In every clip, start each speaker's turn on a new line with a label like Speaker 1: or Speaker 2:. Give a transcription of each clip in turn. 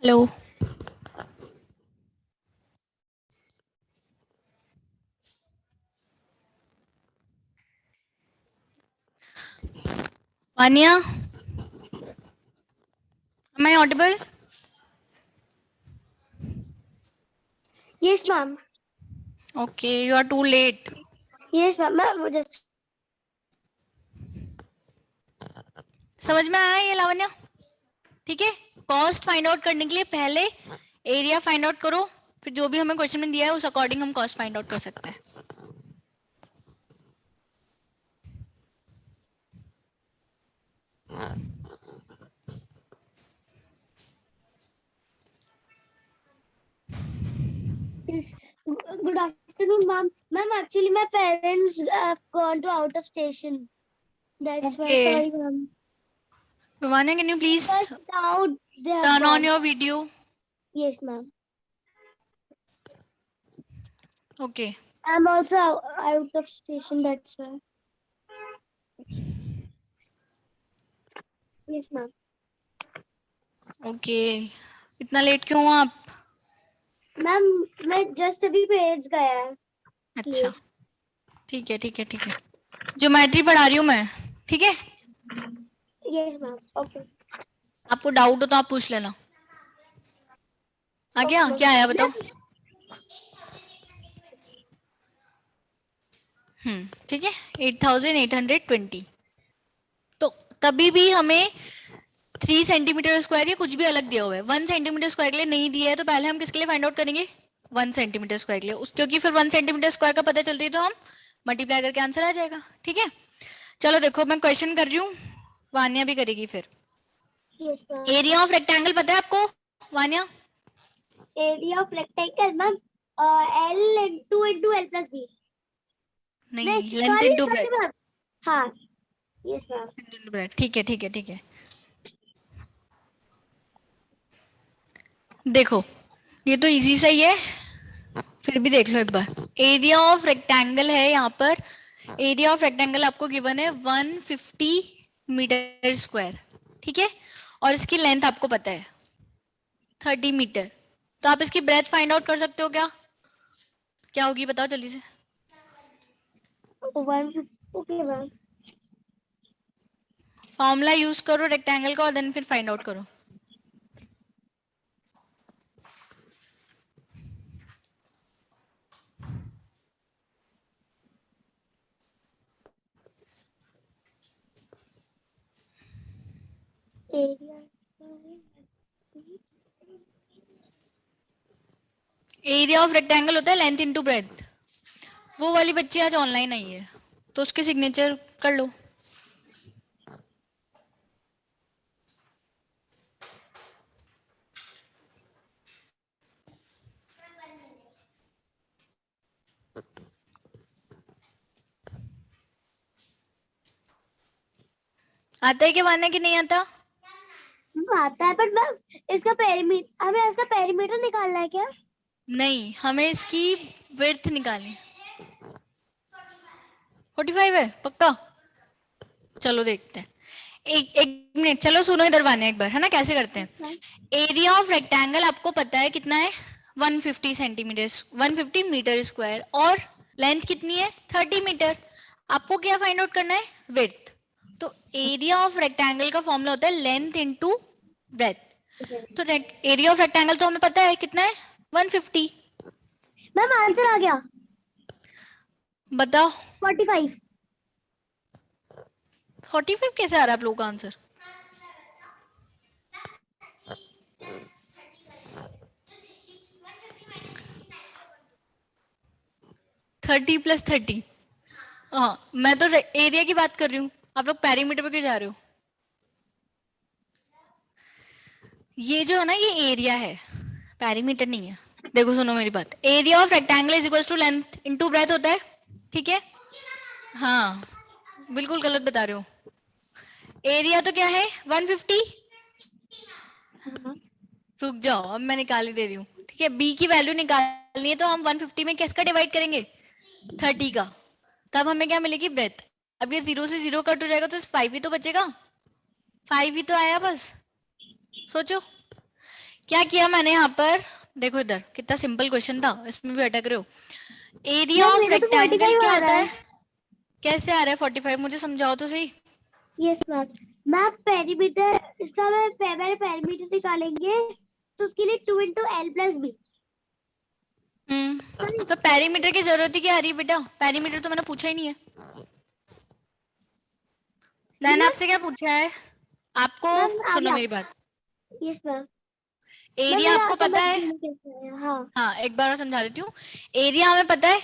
Speaker 1: Hello. Vaniya, am I audible?
Speaker 2: Yes, ma'am.
Speaker 1: Okay, you are too late.
Speaker 2: Yes, ma'am. Ma'am, just
Speaker 1: समझ में आया ये लावण्या? ठीक है, कॉस्ट फाइंड आउट करने के लिए पहले एरिया फाइंड आउट करो, फिर जो भी हमें क्वेश्चन में दिया है उस अकॉर्डिंग हम कॉस्ट फाइंड आउट कर सकते हैं।
Speaker 2: yes. Good afternoon, ma'am. Ma'am, actually, my parents have gone to out of station. That's why.
Speaker 1: Okay.
Speaker 2: Sorry, ma'am.
Speaker 1: Vanya, can you please
Speaker 2: But now they have
Speaker 1: turn on
Speaker 2: gone.
Speaker 1: your video?
Speaker 2: Yes, ma'am.
Speaker 1: Okay.
Speaker 2: I'm also out of station. That's why. Yes, ma'am.
Speaker 1: Okay. इतना late क्यों हुआ आप?
Speaker 2: Ma'am मैं just अभी parents गया है।
Speaker 1: अच्छा, ठीक है ठीक है ठीक है। ज्योमेट्री पढ़ा रही हूँ मैं, ठीक है?
Speaker 2: Yes ma'am. ओके।
Speaker 1: आपको डाउट हो तो आप पूछ लेना। आ गया? क्या आया बताओ? ठीक है, 8820। तो कभी भी हमें 3 सेंटीमीटर स्क्वायर या कुछ भी अलग दिया हुआ है, 1 सेंटीमीटर स्क्वायर के लिए नहीं दिया है, तो पहले हम किसके लिए फाइंड आउट करेंगे? 1 सेंटीमीटर स्क्वायर के लिए, क्योंकि फिर 1 सेंटीमीटर स्क्वायर का पता चलती है तो हम मल्टीप्लाई करके आंसर आ जाएगा। ठीक है, चलो देखो मैं क्वेश्चन कर रही हूँ, वानिया भी करेगी फिर। एरिया ऑफ रेक्टेंगल पता है आपको Vaniya?
Speaker 2: Area of rectangle ma'am L into L plus B।
Speaker 1: नहीं, लेंथ इनटू ब्रेड्थ।
Speaker 2: हाँ यस मैम।
Speaker 1: ठीक है ठीक है ठीक है। देखो ये तो इजी सा ही है, फिर भी देख लो एक बार। एरिया ऑफ रेक्टेंगल है यहाँ पर, एरिया ऑफ रेक्टेंगल आपको गिवन है 150 मीटर स्क्वायर, ठीक है? और इसकी लेंथ आपको पता है 30 मीटर, तो आप इसकी ब्रेथ फाइंड आउट कर सकते हो क्या? क्या होगी बताओ जल्दी से।
Speaker 2: Okay ma'am.
Speaker 1: फॉर्मूला यूज करो रेक्टेंगल का और देन फिर फाइंड आउट करो। एरिया ऑफ रेक्टेंगल होता है लेंथ इनटू ब्रेथ। वो वाली बच्ची आज ऑनलाइन आई है तो उसके सिग्नेचर कर लो। आता है क्या मानना कि नहीं आता?
Speaker 2: आता है पर मैम इसका पेरीमीटर, हमें इसका पेरीमीटर निकालना है क्या?
Speaker 1: नहीं, हमें इसकी विड्थ निकालनी। 45 है पक्का? चलो देखते हैं। एक एक मिनट, चलो सुनो इधर वाने एक बार, है ना? कैसे करते हैं? एरिया ऑफ रेक्टेंगल आपको पता है कितना है? 150 सेंटीमीटर, 150 मीटर स्क्वायर, और लेंथ कितनी है? 30 मीटर। आपको क्या फाइंड आउट करना है? विड्थ। तो एरिया ऑफ रेक्टेंगल का फॉर्मूला होता है लेंथ इनटू ब्रेथ। तो एरिया ऑफ रेक्टेंगल तो हमें पता है कितना है? 150।
Speaker 2: मैम आंसर आ गया।
Speaker 1: बताओ
Speaker 2: 45।
Speaker 1: 45 कैसे आ रहा है आप लोगों का आंसर? 30 + 30। हाँ, मैं तो एरिया की बात कर रही हूँ, आप लोग पेरीमीटर पे क्यों जा रहे हो? ये जो है ना, ये एरिया है, पेरीमीटर नहीं है। देखो सुनो मेरी बात, area of rectangle is equal to length into breadth होता है, ठीक है? हाँ, बिल्कुल गलत बता रहे हो। एरिया तो क्या है, 150।
Speaker 2: हाँ।
Speaker 1: रुक जाओ, अब मैं निकाल ही दे रही हूँ, ठीक है? बी की वैल्यू निकालनी है तो हम 150 में किसका डिवाइड करेंगे, 30 का। तब हमें क्या मिलेगी, ब्रेथ। अब ये 0 से 0 कट हो जाएगा तो 5 ही तो बचेगा, 5 ही तो आया बस। सोचो क्या किया मैंने यहाँ पर। देखो इधर कितना सिंपल क्वेश्चन था, इसमें भी अटक रहे हो। एरिया
Speaker 2: मैम
Speaker 1: ऑफ
Speaker 2: मेरा तो
Speaker 1: रेक्टेंगल
Speaker 2: 45
Speaker 1: क्या
Speaker 2: आ
Speaker 1: होता
Speaker 2: रहा
Speaker 1: है?
Speaker 2: है।
Speaker 1: कैसे आ रहा है 45, मुझे समझाओ तो सही।
Speaker 2: Yes ma'am. मैम पेरीमीटर, इसका पहले पेरीमीटर निकालेंगे तो उसके लिए 2 × L + B।
Speaker 1: तो पेरीमीटर की जरूरत ही क्या आ रही है बेटा, पेरीमीटर तो मैंने पूछा ही नहीं है। मैंने
Speaker 2: मैम
Speaker 1: आपसे क्या पूछा है, आपको
Speaker 2: मैम आ
Speaker 1: सुनो
Speaker 2: गया।
Speaker 1: मेरी बात।
Speaker 2: Yes ma'am. मैम
Speaker 1: एरिया
Speaker 2: मेरा
Speaker 1: आपको पता
Speaker 2: समझ
Speaker 1: है,
Speaker 2: नहीं कैसे है। हाँ
Speaker 1: हाँ एक बार और समझा देती हूँ। एरिया हमें पता है,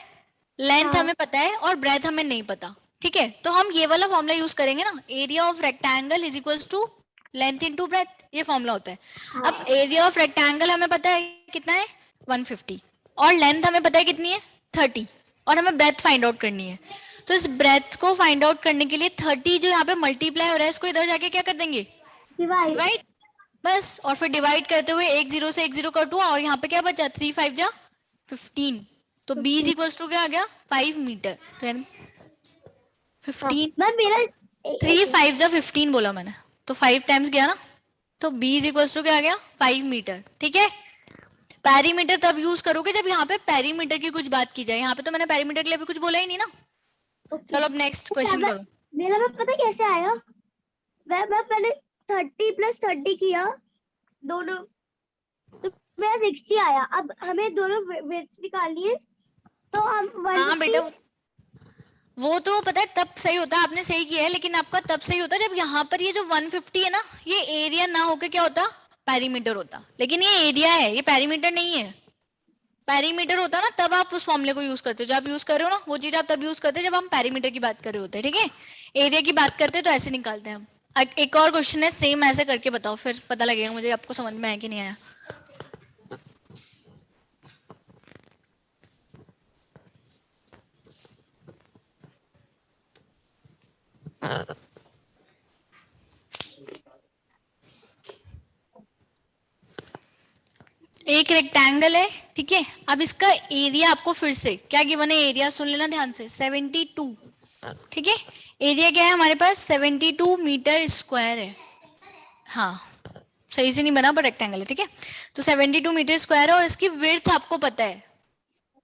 Speaker 1: लेंथ
Speaker 2: हाँ
Speaker 1: हमें पता है, और ब्रेथ हमें नहीं पता, ठीक है? तो हम ये वाला फॉर्मूला यूज करेंगे ना, area of rectangle is equal to length into breadth, ये फॉर्मूला होता है। अब
Speaker 2: हाँ।
Speaker 1: एरिया ऑफ रेक्टेंगल हमें पता है कितना है, 150, और लेंथ हमें पता है कितनी है, 30, और हमें ब्रेथ फाइंड आउट करनी है। तो इस ब्रेथ को फाइंड आउट करने के लिए 30 जो यहाँ पे मल्टीप्लाई हो रहा है, इसको इधर जाके क्या कर देंगे,
Speaker 2: डिवाइड।
Speaker 1: डिवाइड। बस, और फिर डिवाइड करते हुए एक जीरो से एक जीरो कट हुआ, और यहाँ पे क्या बचा, 3 5 जा 15। तो बी इज
Speaker 2: 15।
Speaker 1: इक्वल टू क्या आ गया, 5 मीटर। तो यानी
Speaker 2: हाँ
Speaker 1: 15,
Speaker 2: मैम मेरा
Speaker 1: 3
Speaker 2: एक
Speaker 1: 5 जा 15 बोला मैंने, तो 5 टाइम्स गया ना, तो बी इज इक्वल टू क्या आ गया, 5 मीटर, ठीक है? पेरीमीटर तब यूज करोगे जब यहाँ पे पेरीमीटर की कुछ बात की जाए, यहाँ पे तो मैंने पेरीमीटर के लिए भी कुछ बोला ही नहीं ना।
Speaker 2: ओके।
Speaker 1: चलो अब नेक्स्ट
Speaker 2: अच्छा
Speaker 1: क्वेश्चन करो।
Speaker 2: मेरा में पता कैसे आया। मैं पहले 30 + 30 किया दोनों, तो मेरा 60 आया। अब हमें दोनों वेट्स निकालनी है तो हम
Speaker 1: हाँ
Speaker 2: 150।
Speaker 1: बेटा, वो तो पता है तब सही होता है, आपने सही किया है, लेकिन आपका तब सही होता है जब यहाँ पर ये जो 150 है ना, ये एरिया ना होकर क्या होता, पेरीमीटर होता। लेकिन ये एरिया है, ये पेरीमीटर नहीं है। पेरीमीटर होता ना तब आप उस फॉर्मूले को यूज करते हो, जो आप यूज कर रहे हो ना वो चीज आप तब यूज करते हैं जब हम पेरीमीटर की बात कर रहे होते हैं, ठीक है? एरिया की बात करते हैं तो ऐसे निकालते हैं हम। एक और क्वेश्चन है, सेम ऐसे करके बताओ, फिर पता लगेगा मुझे आपको समझ में आया कि नहीं आया। एक रेक्टेंगल है, ठीक है? अब इसका एरिया आपको फिर से क्या गिवन है, एरिया सुन लेना ध्यान से, 72, ठीक है? एरिया क्या है हमारे पास, 72 मीटर स्क्वायर है। हाँ, सही से नहीं बना पर रेक्टेंगल है, ठीक है? तो 72 मीटर स्क्वायर है, और इसकी विड्थ आपको पता है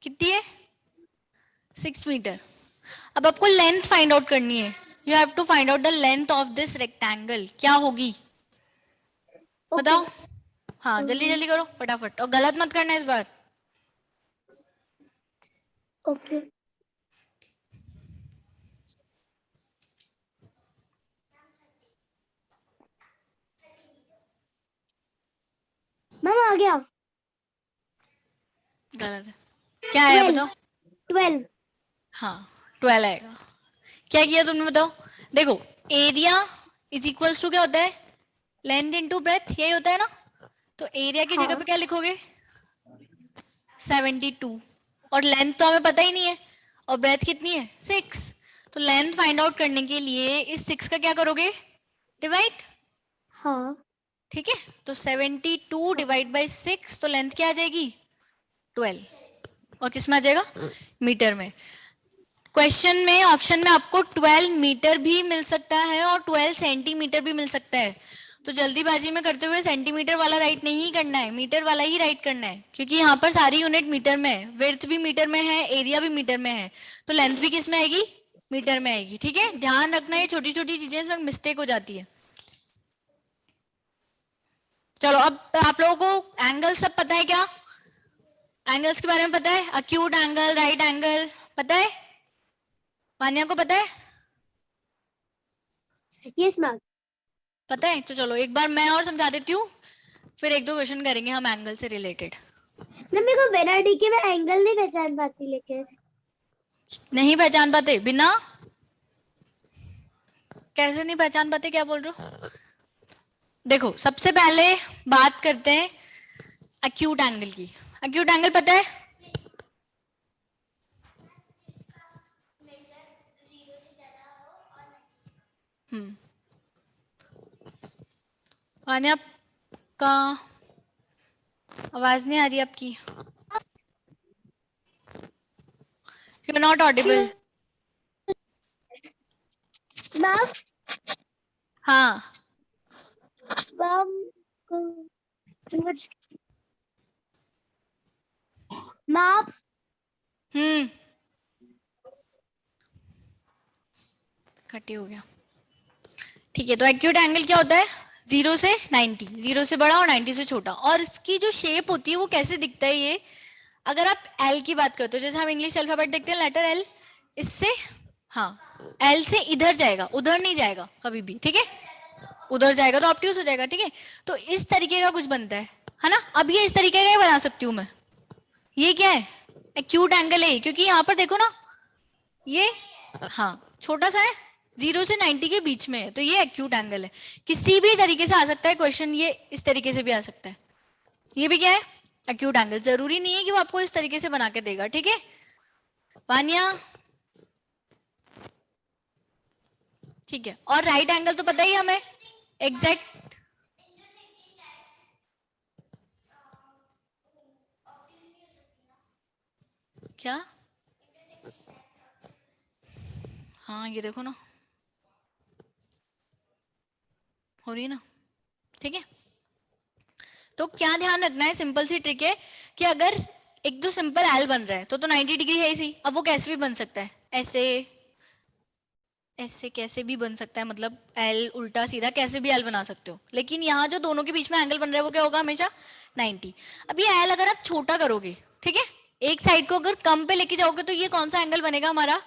Speaker 1: कितनी है, 6 मीटर। अब आपको लेंथ फाइंड आउट करनी है, you have to find out the length of this rectangle, क्या होगी
Speaker 2: ओके।
Speaker 1: बताओ। हाँ जल्दी जल्दी करो फटाफट, और गलत मत करना इस बार।
Speaker 2: ओके मैम आ गया।
Speaker 1: गलत है, क्या आया
Speaker 2: 12।
Speaker 1: बताओ।
Speaker 2: 12।
Speaker 1: हाँ 12 आएगा। क्या किया तुमने बताओ। देखो, एरिया इज इक्वल्स टू क्या होता है, लेंथ इनटू ब्रेथ, यही होता है ना? तो एरिया की जगह पे
Speaker 2: हाँ
Speaker 1: क्या लिखोगे, 72, और लेंथ तो हमें पता ही नहीं है, और ब्रेथ कितनी है, 6। तो लेंथ फाइंड आउट करने के लिए इस 6 का क्या करोगे, डिवाइड,
Speaker 2: हाँ
Speaker 1: ठीक है? तो 72 डिवाइड बाई 6, तो लेंथ क्या आ जाएगी, 12, और किस में आ जाएगा, मीटर में। क्वेश्चन में ऑप्शन में आपको 12 मीटर भी मिल सकता है और 12 सेंटीमीटर भी मिल सकता है। तो जल्दीबाजी में करते हुए सेंटीमीटर वाला राइट नहीं करना है, मीटर वाला ही राइट करना है, क्योंकि यहाँ पर सारी यूनिट मीटर में है, विड्थ भी मीटर में है, एरिया भी मीटर में है, तो लेंथ भी किस में आएगी, मीटर में आएगी, ठीक है? ध्यान रखना, ये छोटी छोटी चीजें इसमें मिस्टेक हो जाती है। चलो अब आप लोगों को एंगल सब पता है क्या, एंगल्स के बारे में पता है, अक्यूट एंगल, राइट एंगल, पता है? मान्या को पता है?
Speaker 2: Yes ma'am.
Speaker 1: पता है? तो चलो एक बार मैं और समझा देती हूँ, फिर एक दो क्वेश्चन करेंगे हम एंगल से रिलेटेड।
Speaker 2: ना मेरे को बिना डी के मैं एंगल नहीं पहचान पाती लेकिन।
Speaker 1: नहीं पहचान पाते? बिना कैसे नहीं पहचान पाते, क्या बोल रहे हो? देखो सबसे पहले बात करते हैं एक्यूट एंगल की। एक्यूट एंगल पता है? हम्म, आने आपका आवाज नहीं आ रही आपकी, you are not audible.
Speaker 2: Ma'am
Speaker 1: हाँ
Speaker 2: मैम मैम
Speaker 1: हम्म, कटी हो गया। ठीक है, तो एक्यूट एंगल क्या होता है? 0 से 90, 0 से बड़ा और 90 से छोटा। और इसकी जो शेप होती है वो कैसे दिखता है ये, अगर आप एल की बात करते हो, जैसे हम इंग्लिश अल्फाबेट देखते हैं लेटर एल, इससे हाँ एल से इधर जाएगा, उधर नहीं जाएगा कभी भी, ठीक है? उधर जाएगा तो ऑब्ट्यूस हो जाएगा, ठीक है? तो इस तरीके का कुछ बनता है ना? अब ये इस तरीके का ही बना सकती हूँ मैं। ये क्या है? एक्यूट एंगल है, क्योंकि यहाँ पर देखो ना, ये हाँ छोटा सा है, 0 से 90 के बीच में है, तो ये एक्यूट एंगल है। किसी भी तरीके से आ सकता है क्वेश्चन, ये इस तरीके से भी आ सकता है। ये भी क्या है? Acute angle. जरूरी नहीं है कि वो आपको इस तरीके से बना के देगा, ठीक है वानिया? ठीक है, और राइट एंगल तो पता ही है हमें, एग्जैक्ट। क्या? हाँ ये देखो ना, हो रही है ना, ठीक है? तो क्या ध्यान रखना है, सिंपल सी ट्रिक है कि अगर एक तो सिंपल एल बन रहा है तो 90 डिग्री है ही सही। अब वो कैसे भी बन सकता है, ऐसे ऐसे कैसे भी बन सकता है, मतलब एल उल्टा सीधा कैसे भी एल बना सकते हो, लेकिन यहाँ जो दोनों के बीच में एंगल बन रहा है वो क्या होगा? हमेशा 90। अब ये एल अगर आप छोटा करोगे, ठीक है, एक साइड को अगर कम पे लेके जाओगे, तो ये कौन सा एंगल बनेगा हमारा?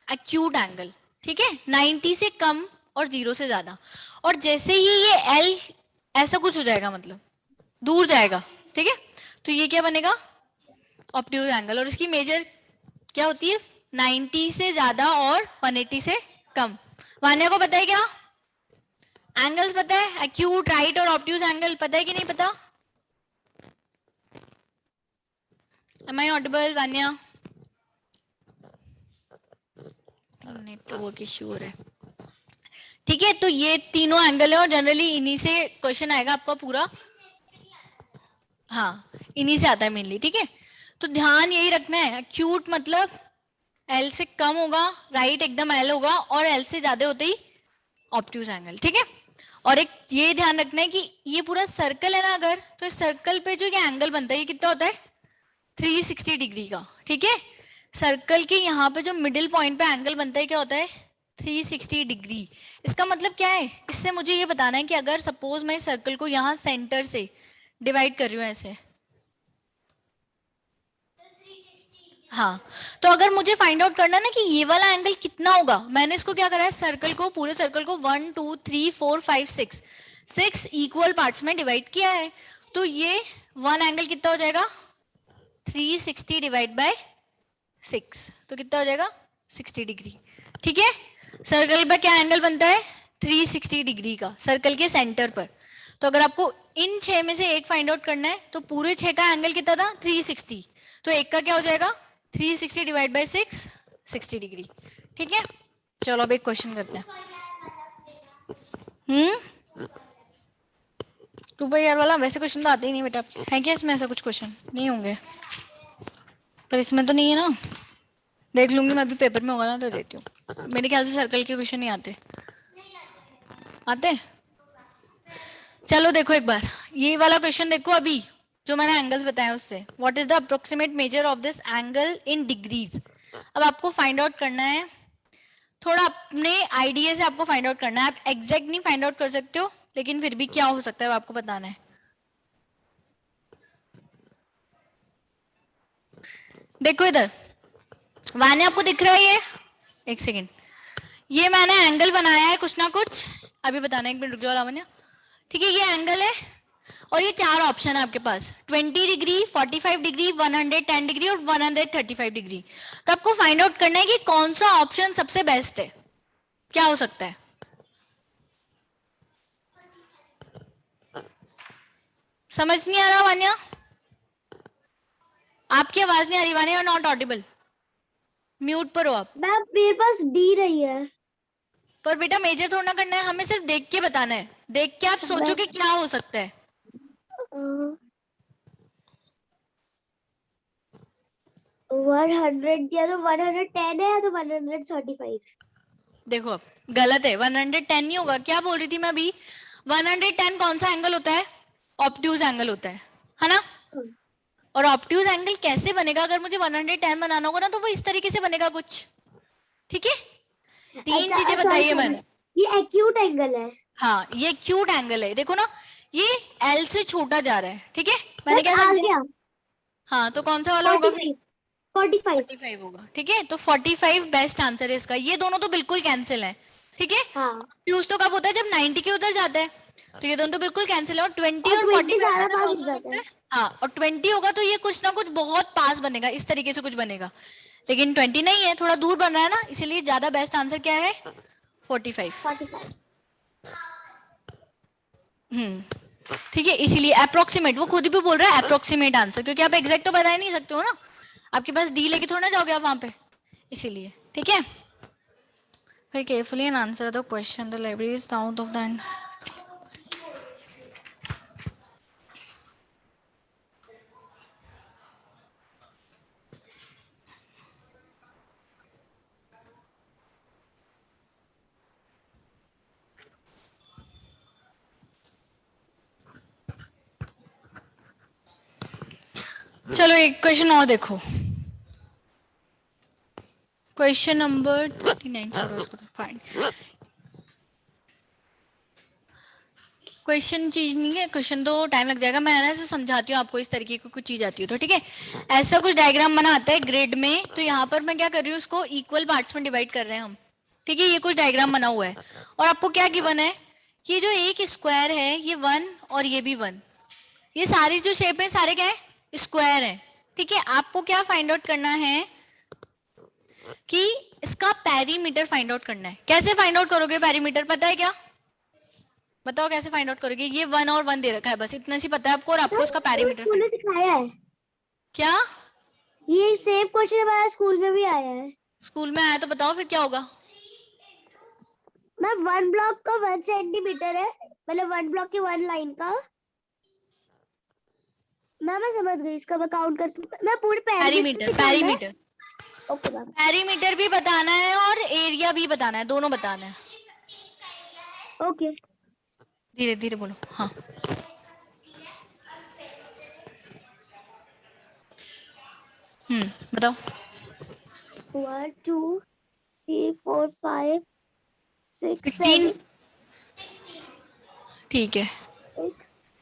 Speaker 1: एक्यूट एंगल, ठीक है? 90 से कम और 0 से ज्यादा। और जैसे ही ये एल ऐसा कुछ हो जाएगा, मतलब दूर जाएगा, ठीक है, तो ये क्या बनेगा? Obtuse angle. और इसकी मेजर क्या होती है? 90 से ज्यादा और 180 से कम। वान्या को पता है क्या एंगल्स? पता है एक्यूट, राइट और ऑब्ट्यूज एंगल, पता है कि नहीं पता? Am I audible Vanya? Network issue हो रहा है, ठीक है? तो ये तीनों एंगल है और जनरली इन्हीं से क्वेश्चन आएगा आपका पूरा। हाँ इन्हीं से आता है मेनली, ठीक है? तो ध्यान यही रखना है, एक्यूट मतलब एल से कम होगा, राइट एकदम एल होगा, और एल से ज्यादा होते ही ऑब्ट्यूज एंगल, ठीक है? और एक ये ध्यान रखना है कि ये पूरा सर्कल है ना, अगर तो इस सर्कल पे जो ये एंगल बनता है ये कितना होता है? 360 डिग्री का, ठीक है? सर्कल के यहाँ पे जो मिडिल पॉइंट पे एंगल बनता है क्या होता है? 360 डिग्री। इसका मतलब क्या है? इससे मुझे ये बताना है कि अगर सपोज मैं सर्कल को यहाँ सेंटर से डिवाइड कर रही हूँ ऐसे, हाँ, तो अगर मुझे फाइंड आउट करना ना कि ये वाला एंगल कितना होगा, मैंने इसको क्या करा है, सर्कल को, पूरे सर्कल को 1 2 3 4 5 6 इक्वल पार्ट्स में डिवाइड किया है। तो ये वन एंगल कितना हो जाएगा? 360 डिवाइड बाय 6, तो कितना हो जाएगा? 60 डिग्री, ठीक है? सर्कल पर क्या एंगल बनता है? 360 डिग्री का, सर्कल के सेंटर पर। तो अगर आपको इन 6 में से एक फाइंड आउट करना है, तो पूरे 6 का एंगल कितना था? 360। तो एक का क्या हो जाएगा? 360 डिवाइड बाय 6, 60 डिग्री, ठीक है? चलो अब एक क्वेश्चन करते हैं। 2/r वाला वैसे क्वेश्चन तो आते ही नहीं बेटा, है क्या इसमें ऐसा कुछ क्वेश्चन? नहीं होंगे, पर इसमें तो नहीं है ना, देख लूंगी मैं, अभी पेपर में होगा ना तो देती हूँ। मेरे ख्याल से सर्कल के क्वेश्चन नहीं आते, आते? चलो देखो एक बार ये वाला क्वेश्चन देखो, अभी जो मैंने एंगल्स बताया उससे, what is the approximate measure of this angle in degrees. अब आपको फाइंड आउट करना है, थोड़ा अपने आइडिया से आपको फाइंड आउट करना है। आप एग्जैक्ट नहीं फाइंड आउट कर सकते हो, लेकिन फिर भी क्या हो सकता है वो आपको बताना है। देखो इधर, वाने आपको दिख रहा है ये? एक सेकेंड, ये मैंने एंगल बनाया है कुछ ना कुछ, अभी बताना, एक मिनट रुक जाओ लावण्या, ठीक है? ये एंगल है, और ये चार ऑप्शन है आपके पास, 20 डिग्री, 45 डिग्री, 110 डिग्री और 135 डिग्री। तो आपको फाइंड आउट करना है कि कौन सा ऑप्शन सबसे बेस्ट है, क्या हो सकता है। समझ नहीं आ रहा वान्या? आपकी आवाज नहीं आ रही वान्या, नॉट ऑडिबल। म्यूट पर हो आप।
Speaker 2: मैम मेरे पास डी रही है।
Speaker 1: पर बेटा मेजर थोड़ा ना करना है, हमें सिर्फ देख के बताना है, देख के आप सोचो कि क्या हो सकता है।
Speaker 2: 100 या तो 110 है या तो 135।
Speaker 1: देखो अब गलत है, 110 नहीं होगा। क्या बोल रही थी मैं अभी, 110 कौन सा एंगल होता है, ऑब्ट्यूज एंगल होता है ना। और ऑब्ट्यूज एंगल कैसे बनेगा, अगर मुझे 110 बनाना होगा ना तो वो इस तरीके से बनेगा कुछ, ठीक है। तीन
Speaker 2: अच्छा
Speaker 1: चीजें
Speaker 2: सॉरी
Speaker 1: बताई है
Speaker 2: सॉरी,
Speaker 1: मैंने।
Speaker 2: ये एक्यूट एंगल है।
Speaker 1: हाँ ये क्यूट एंगल है, देखो ना, ये एल से छोटा जा रहा है, ठीक है। मैंने
Speaker 2: मैम
Speaker 1: क्या
Speaker 2: आ
Speaker 1: समझा?
Speaker 2: गया।
Speaker 1: हाँ तो कौन सा वाला होगा फिर?
Speaker 2: 45 45।
Speaker 1: 45 होगा, ठीक है। तो 45 बेस्ट आंसर है इसका। ये दोनों तो बिल्कुल कैंसिल है, ठीक है।
Speaker 2: हाँ
Speaker 1: फ्यूज तो कब होता है, जब 90 के उधर जाता है। तो ये दोनों तो बिल्कुल कैंसिल है। और 20
Speaker 2: और
Speaker 1: और
Speaker 2: 20
Speaker 1: 45 में
Speaker 2: ज्यादा
Speaker 1: से
Speaker 2: पास
Speaker 1: कौन
Speaker 2: हो
Speaker 1: सा हो
Speaker 2: जाता
Speaker 1: सकता
Speaker 2: है।
Speaker 1: है? हाँ और 20 होगा तो ये कुछ ना कुछ बहुत पास बनेगा, इस तरीके से कुछ बनेगा। लेकिन 20 नहीं है, थोड़ा दूर बन रहा है ना, इसीलिए ज्यादा बेस्ट आंसर क्या है, 45।
Speaker 2: 45।
Speaker 1: ठीक है, इसीलिए अप्रोक्सीमेट, वो खुद भी बोल रहा है अप्रोक्सीमेट आंसर, क्योंकि आप एग्जैक्ट तो बता ही नहीं सकते हो ना, आपके पास डी लेके थोड़ा ना जाओगे आप वहां पे, इसीलिए। ठीक है, फिर carefully and answer the question, the library is south of the. चलो एक क्वेश्चन और देखो, क्वेश्चन नंबर 39, छोड़ो इसको तो, फाइन। क्वेश्चन चीज नहीं है, क्वेश्चन तो टाइम लग जाएगा, मैं ना ऐसे समझाती हूँ आपको, इस तरीके की कुछ चीज आती है तो, ठीक है। ऐसा कुछ डायग्राम बना आता है ग्रिड में, तो यहाँ पर मैं क्या कर रही हूँ, उसको इक्वल पार्ट्स में डिवाइड कर रहे हैं हम, ठीक है। ये कुछ डायग्राम बना हुआ है और आपको क्या गिवन है कि जो एक स्क्वायर है ये 1 और ये भी 1, ये सारी जो शेप है सारे क्या है, स्क्वायर है, ठीक है। आपको क्या फाइंड आउट करना है कि इसका पेरीमीटर फाइंड आउट करना है। कैसे फाइंड आउट करोगे पेरीमीटर, पता है क्या? बताओ कैसे फाइंड आउट करोगे। ये 1 और 1 दे रखा है, बस इतना सी पता है आपको, और आपको इसका पेरीमीटर
Speaker 2: स्कूल
Speaker 1: फाइंड।
Speaker 2: में सिखाया है।
Speaker 1: क्या
Speaker 2: ये सेम क्वेश्चन हमारे स्कूल में भी आया है।
Speaker 1: स्कूल में आया तो बताओ फिर क्या होगा।
Speaker 2: मैम 1 ब्लॉक का 1 सेंटीमीटर है, मतलब 1 ब्लॉक की 1 लाइन का। मैम मैं समझ गई, इसका मैं काउंट करके मैं पूरे पेरीमीटर
Speaker 1: पेरीमीटर,
Speaker 2: निकालना है।
Speaker 1: Perimeter,
Speaker 2: okay ma'am.
Speaker 1: पेरीमीटर भी बताना है और एरिया भी बताना है, दोनों बताना है।
Speaker 2: ओके।
Speaker 1: धीरे धीरे बोलो, हाँ। बताओ।
Speaker 2: 1 2 3 4 5 6
Speaker 1: 16,
Speaker 2: 7
Speaker 1: ठीक है।
Speaker 2: 6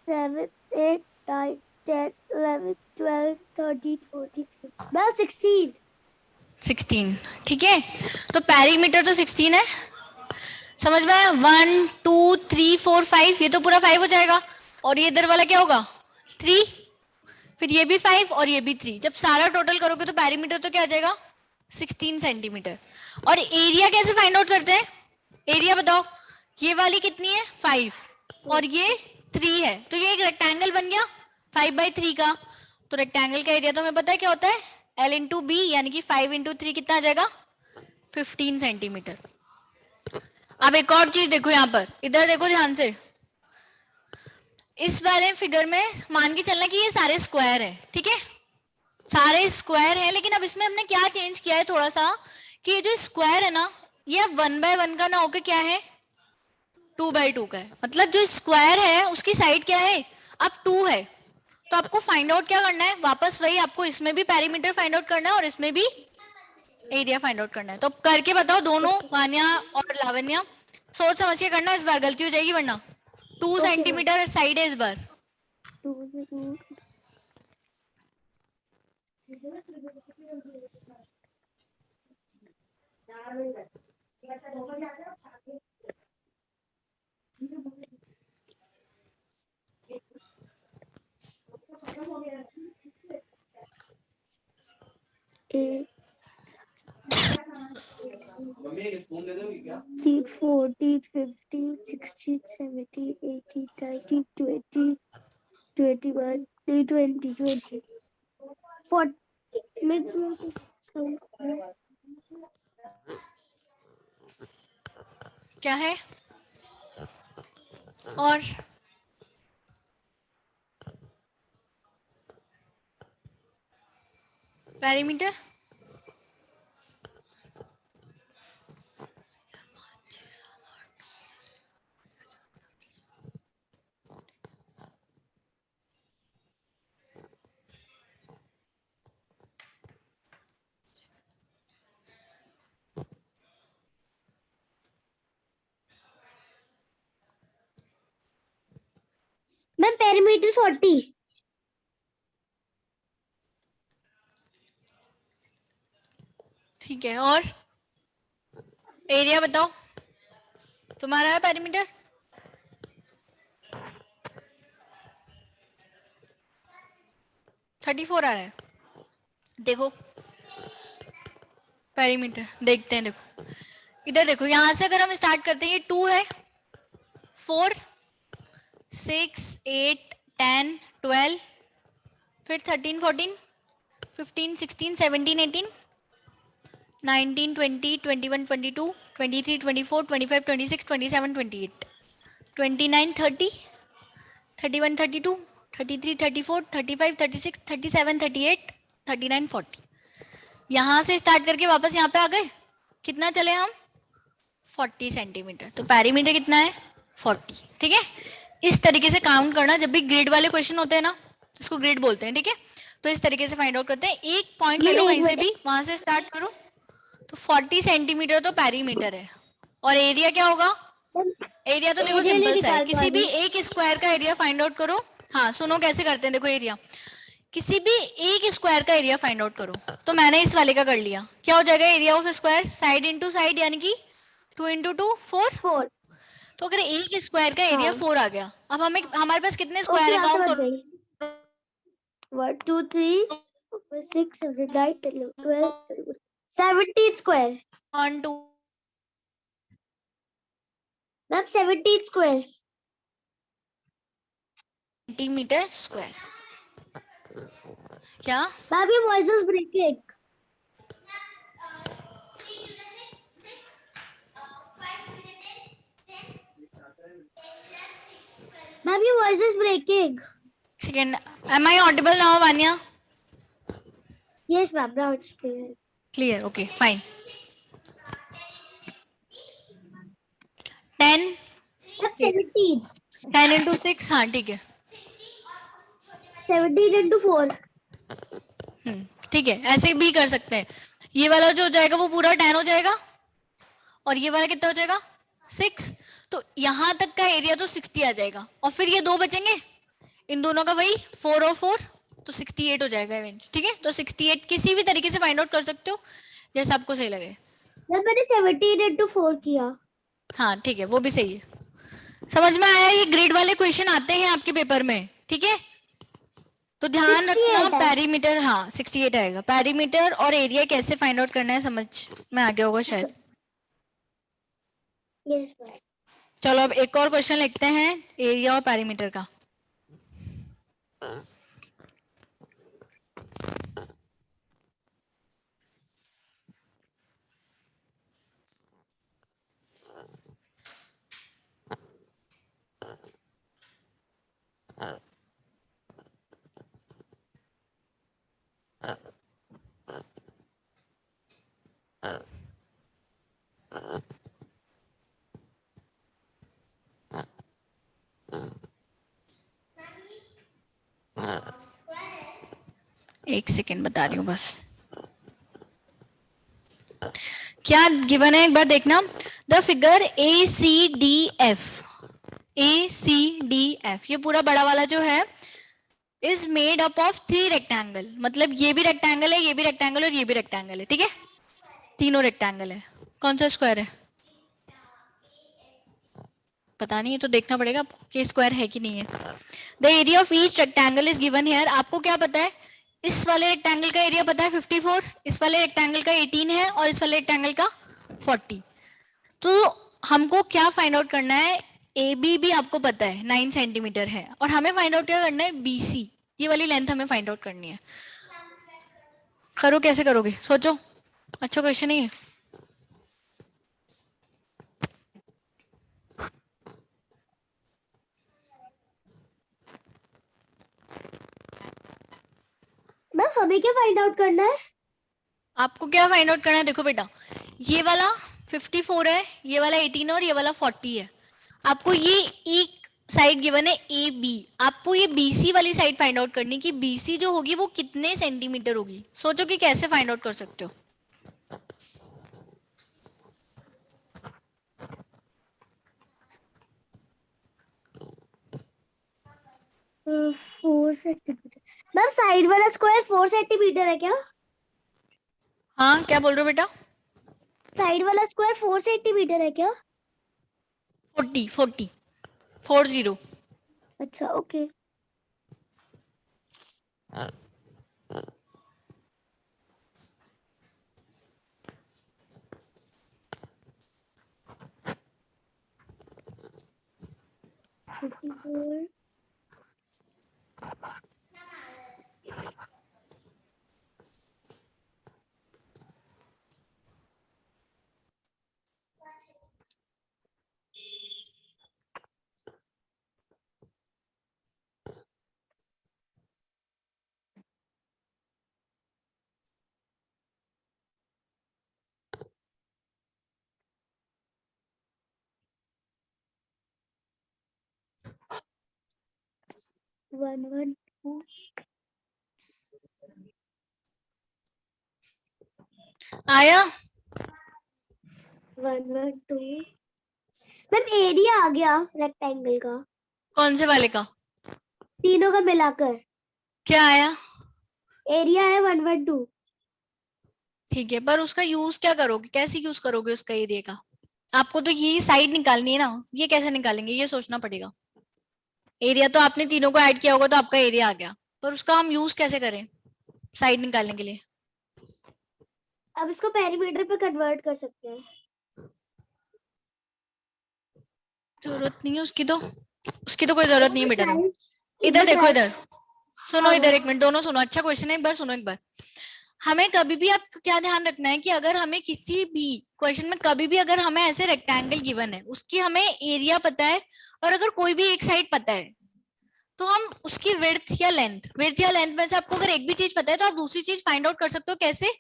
Speaker 2: 7 8 9 10 11 12 13 14 15 मैम 16।
Speaker 1: 16, ठीक है। तो पेरीमीटर तो 16 है, समझ में आया। 1 2 3 4 5, ये तो पूरा 5 हो जाएगा, और ये इधर वाला क्या होगा, 3, फिर ये भी 5 और ये भी 3। जब सारा टोटल करोगे तो पेरीमीटर तो क्या आ जाएगा, 16 सेंटीमीटर। और एरिया कैसे फाइंड आउट करते हैं, एरिया बताओ। ये वाली कितनी है, 5, और ये 3 है, तो ये एक रेक्टेंगल बन गया 5/3 का। तो रेक्टेंगल का एरिया तो हमें पता है क्या होता है, L इंटू बी, यानी कि 5 × 3 कितना आ जाएगा, 15 सेंटीमीटर। अब एक और चीज देखो यहाँ पर, इधर देखो ध्यान से। इस वाले फिगर में मान के चलना कि ये सारे स्क्वायर है, ठीक है, सारे स्क्वायर है। लेकिन अब इसमें हमने क्या चेंज किया है थोड़ा सा, कि ये जो स्क्वायर है ना, ये अब 1/1 का ना होकर क्या है, 2/2 का है। मतलब जो स्क्वायर है उसकी साइड क्या है, अब 2 है। तो आपको फाइंड आउट क्या करना है, वापस वही, आपको इसमें भी पेरीमीटर फाइंड आउट करना है और इसमें भी एरिया फाइंड आउट करना है। तो करके बताओ दोनों, वानिया और लावण्या, सोच समझ के करना, इस बार गलती हो जाएगी वरना। 2
Speaker 2: ओके मैम।
Speaker 1: सेंटीमीटर साइड है इस बार।
Speaker 2: 2 से 2
Speaker 1: ठीक
Speaker 2: 8 40 50 60 70 80 90 20 21 20 40
Speaker 1: क्या है? और पेरीमीटर
Speaker 2: मैम पेरीमीटर 40
Speaker 1: ठीक है। और एरिया बताओ, तुम्हारा है पेरीमीटर? थर्टी फोर आ रहा है। देखो पेरीमीटर देखते हैं। देखो इधर देखो, यहां से अगर हम स्टार्ट करते हैं, ये 2 है, 4 6 8 10 12, फिर 13 14 15 16 17 18 19 20 21 22 23 24 25 26 27 28 29 30 31 32 33 34 35 36 37 38 39 40। यहां से स्टार्ट करके वापस यहाँ पे आ गए। कितना चले हम? 40 सेंटीमीटर। तो पेरीमीटर कितना है? 40। ठीक है, इस तरीके से काउंट करना। जब भी ग्रिड वाले क्वेश्चन होते हैं ना, इसको ग्रिड बोलते हैं। ठीक है, तो इस तरीके से फाइंड आउट करते हैं। एक पॉइंट ले लो कहीं से भी, वहां से स्टार्ट करो। तो 40 सेंटीमीटर तो पेरीमीटर है। और एरिया क्या होगा? एरिया तो देखो सिंपल सा है, किसी भी एक स्क्वायर का एरिया फाइंड आउट करो। हाँ सुनो कैसे करते हैं, देखो एरिया, किसी भी एक स्क्वायर का एरिया फाइंड आउट करो। तो मैंने इस वाले का कर लिया। क्या हो जाएगा? Area of square side into side, यानी कि 2 इंटू 2 4। तो अगर एक स्क्वायर का एरिया 4 आ गया, अब हमें हमारे पास कितने स्क्वायर है काउंट करो।
Speaker 2: 1 2 3 6 7 8 12 17 square.
Speaker 1: 1 2
Speaker 2: ma'am 17 square
Speaker 1: centimetre square. क्या?
Speaker 2: मैम ये voice is breaking. Ma'am your voice is breaking.
Speaker 1: Second, am I audible now Vanya?
Speaker 2: Yes ma'am, now it's clear.
Speaker 1: Clear, okay fine. 10
Speaker 2: Ma'am 17.
Speaker 1: 10 into 6, हाँ ठीक है।
Speaker 2: 17 into 4.
Speaker 1: ठीक है, ऐसे भी कर सकते हैं। ये वाला जो हो जाएगा वो पूरा 10 हो जाएगा, और ये वाला कितना हो जाएगा? 6। तो यहां तक का एरिया तो 60 आ जाएगा, और फिर ये दो बचेंगे, इन दोनों का वही 4 और 4, तो 68 हो जाएगा इवेंट। ठीक है, तो 68 किसी भी तरीके से फाइंड आउट कर सकते हो, जैसा आपको सही लगे।
Speaker 2: मैम मैंने 17 into 4 किया।
Speaker 1: हाँ ठीक है, वो भी सही है। समझ में आया? ये ग्रेड वाले क्वेश्चन आते हैं आपके पेपर में। ठीक है, तो ध्यान रखना पेरीमीटर, हाँ 68 आएगा। पेरीमीटर और एरिया कैसे फाइंड आउट करना है समझ में आ गया होगा शायद।
Speaker 2: Yes ma'am.
Speaker 1: चलो अब एक और क्वेश्चन लिखते हैं एरिया और पेरीमीटर का। एक सेकेंड बता रही हूँ बस। क्या गिवन है एक बार देखना। द फिगर ACDF, ACDF ये पूरा बड़ा वाला जो है is made up of 3 rectangle. मतलब ये भी रेक्टेंगल है, ये भी रेक्टेंगल और ये भी रेक्टेंगल है। ठीक है, तीनों रेक्टेंगल है। कौन सा स्क्वायर है? पता नहीं, ये तो देखना पड़ेगा कि स्क्वायर है कि नहीं है। The area of each rectangle is given here. आपको क्या पता है? इस वाले रेक्टेंगल का एरिया पता है 54, इस वाले रेक्टेंगल का 18 है और इस वाले रेक्टेंगल का 40। तो हमको क्या फाइंड आउट करना है, ए बी भी आपको पता है 9 सेंटीमीटर है, और हमें फाइंड आउट क्या करना है, बी सी, ये वाली लेंथ हमें फाइंड आउट करनी है। करो, कैसे करोगे सोचो, अच्छा क्वेश्चन ही है।
Speaker 2: मैम हमें क्या फाइंड आउट करना है?
Speaker 1: आपको क्या फाइंड आउट करना है, देखो बेटा, ये वाला 54 है, ये वाला 18 है और ये वाला 40 है। आपको ये एक साइड गिवन है ए बी, आपको ये बी सी वाली साइड फाइंड आउट करनी कि बी सी जो होगी वो कितने सेंटीमीटर होगी। सोचो कि कैसे फाइंड आउट कर सकते हो।
Speaker 2: 4 सेंटीमीटर। मैम साइड वाला स्क्वायर 4 सेंटीमीटर है क्या?
Speaker 1: हाँ, क्या बोल रहे हो बेटा?
Speaker 2: साइड वाला स्क्वायर 4 सेंटीमीटर है क्या?
Speaker 1: 40।
Speaker 2: अच्छा ओके। वन वन टू
Speaker 1: आया?
Speaker 2: 1 1 2। मैम एरिया आ गया रेक्टेंगल का,
Speaker 1: कौन से वाले का?
Speaker 2: तीनों का मिलाकर
Speaker 1: क्या आया?
Speaker 2: एरिया है 1 1 2।
Speaker 1: ठीक है, पर उसका यूज क्या करोगे, कैसे यूज करोगे उसका एरिया का? आपको तो ये साइड निकालनी है ना, ये कैसे निकालेंगे ये सोचना पड़ेगा। एरिया तो आपने तीनों को ऐड किया होगा तो आपका एरिया आ गया, पर उसका हम यूज कैसे करें साइड निकालने के लिए?
Speaker 2: अब इसको पेरीमीटर पे कन्वर्ट कर सकते हैं।
Speaker 1: जरूरत नहीं है उसकी तो कोई जरूरत नहीं है बेटा। तुम
Speaker 2: एक
Speaker 1: इधर
Speaker 2: बार
Speaker 1: देखो,
Speaker 2: ट्राई।
Speaker 1: इधर सुनो,
Speaker 2: हाँ
Speaker 1: इधर
Speaker 2: मैम।
Speaker 1: एक मिनट, दोनों सुनो, अच्छा क्वेश्चन है, एक बार सुनो एक बार। हमें कभी भी, आप क्या ध्यान रखना है कि अगर हमें किसी भी क्वेश्चन में कभी भी अगर हमें ऐसे रेक्टेंगल गिवन है, उसकी हमें एरिया पता है, और अगर कोई भी एक साइड पता है, तो हम उसकी विड्थ या लेंथ में से आपको अगर एक भी चीज पता है तो आप दूसरी चीज फाइंड आउट कर सकते हो, कैसे?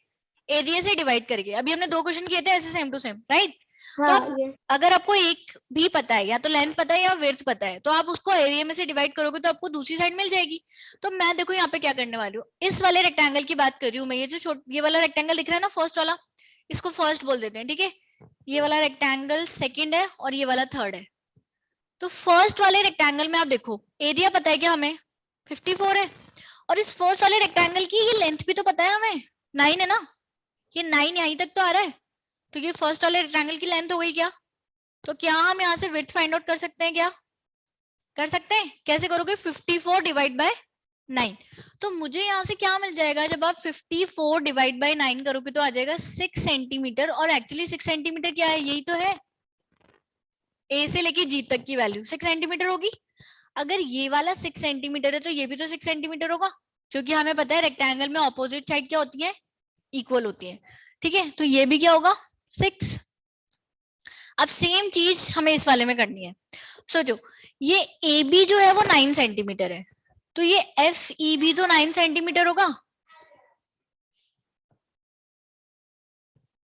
Speaker 1: एरिया से डिवाइड करके। अभी हमने 2 क्वेश्चन किए थे ऐसे सेम टू सेम, राइट? तो
Speaker 2: हाँ
Speaker 1: आप,
Speaker 2: ये
Speaker 1: अगर आपको एक भी पता है, या तो लेंथ पता है या विड्थ पता है, तो आप उसको एरिया में से डिवाइड करोगे तो आपको दूसरी साइड मिल जाएगी। तो मैं देखो यहाँ पे क्या करने वाली हूँ, इस वाले रेक्टेंगल की बात कर रही हूँ मैं, ये वाला रेक्टेंगल दिख रहा है ना, फर्स्ट वाला, इसको फर्स्ट बोल देते हैं, ठीक है? ये वाला रेक्टेंगल सेकंड है और ये वाला थर्ड है। तो फर्स्ट वाले रेक्टेंगल में आप देखो, एरिया पता है क्या हमें, 54 है, और इस फर्स्ट वाले रेक्टेंगल की ये लेंथ भी तो पता है हमें, 9 है ना, ये 9 यहीं तक तो आ रहा है, तो ये फर्स्ट वाले रेक्टेंगल की लेंथ हो गई क्या? तो क्या हम यहाँ से विड्थ फाइंड आउट कर सकते हैं क्या? कर सकते हैं, कैसे करोगे? 54 डिवाइड बाय 9। तो मुझे यहाँ से क्या मिल जाएगा, जब आप 54 डिवाइड बाय 9 करोगे तो आ जाएगा 6 सेंटीमीटर, और एक्चुअली 6 सेंटीमीटर क्या है, यही तो है, ए से लेके जी तक की वैल्यू 6 सेंटीमीटर होगी। अगर ये वाला 6 सेंटीमीटर है तो ये भी तो 6 सेंटीमीटर होगा, क्योंकि हमें पता है रेक्टेंगल में ऑपोजिट साइड क्या होती है, इक्वल होती है, ठीक है? तो ये भी क्या होगा, 6। अब सेम चीज हमें इस वाले में करनी है। सोचो, ये ए बी जो है वो 9 सेंटीमीटर है, तो ये एफ ई भी तो 9 सेंटीमीटर होगा।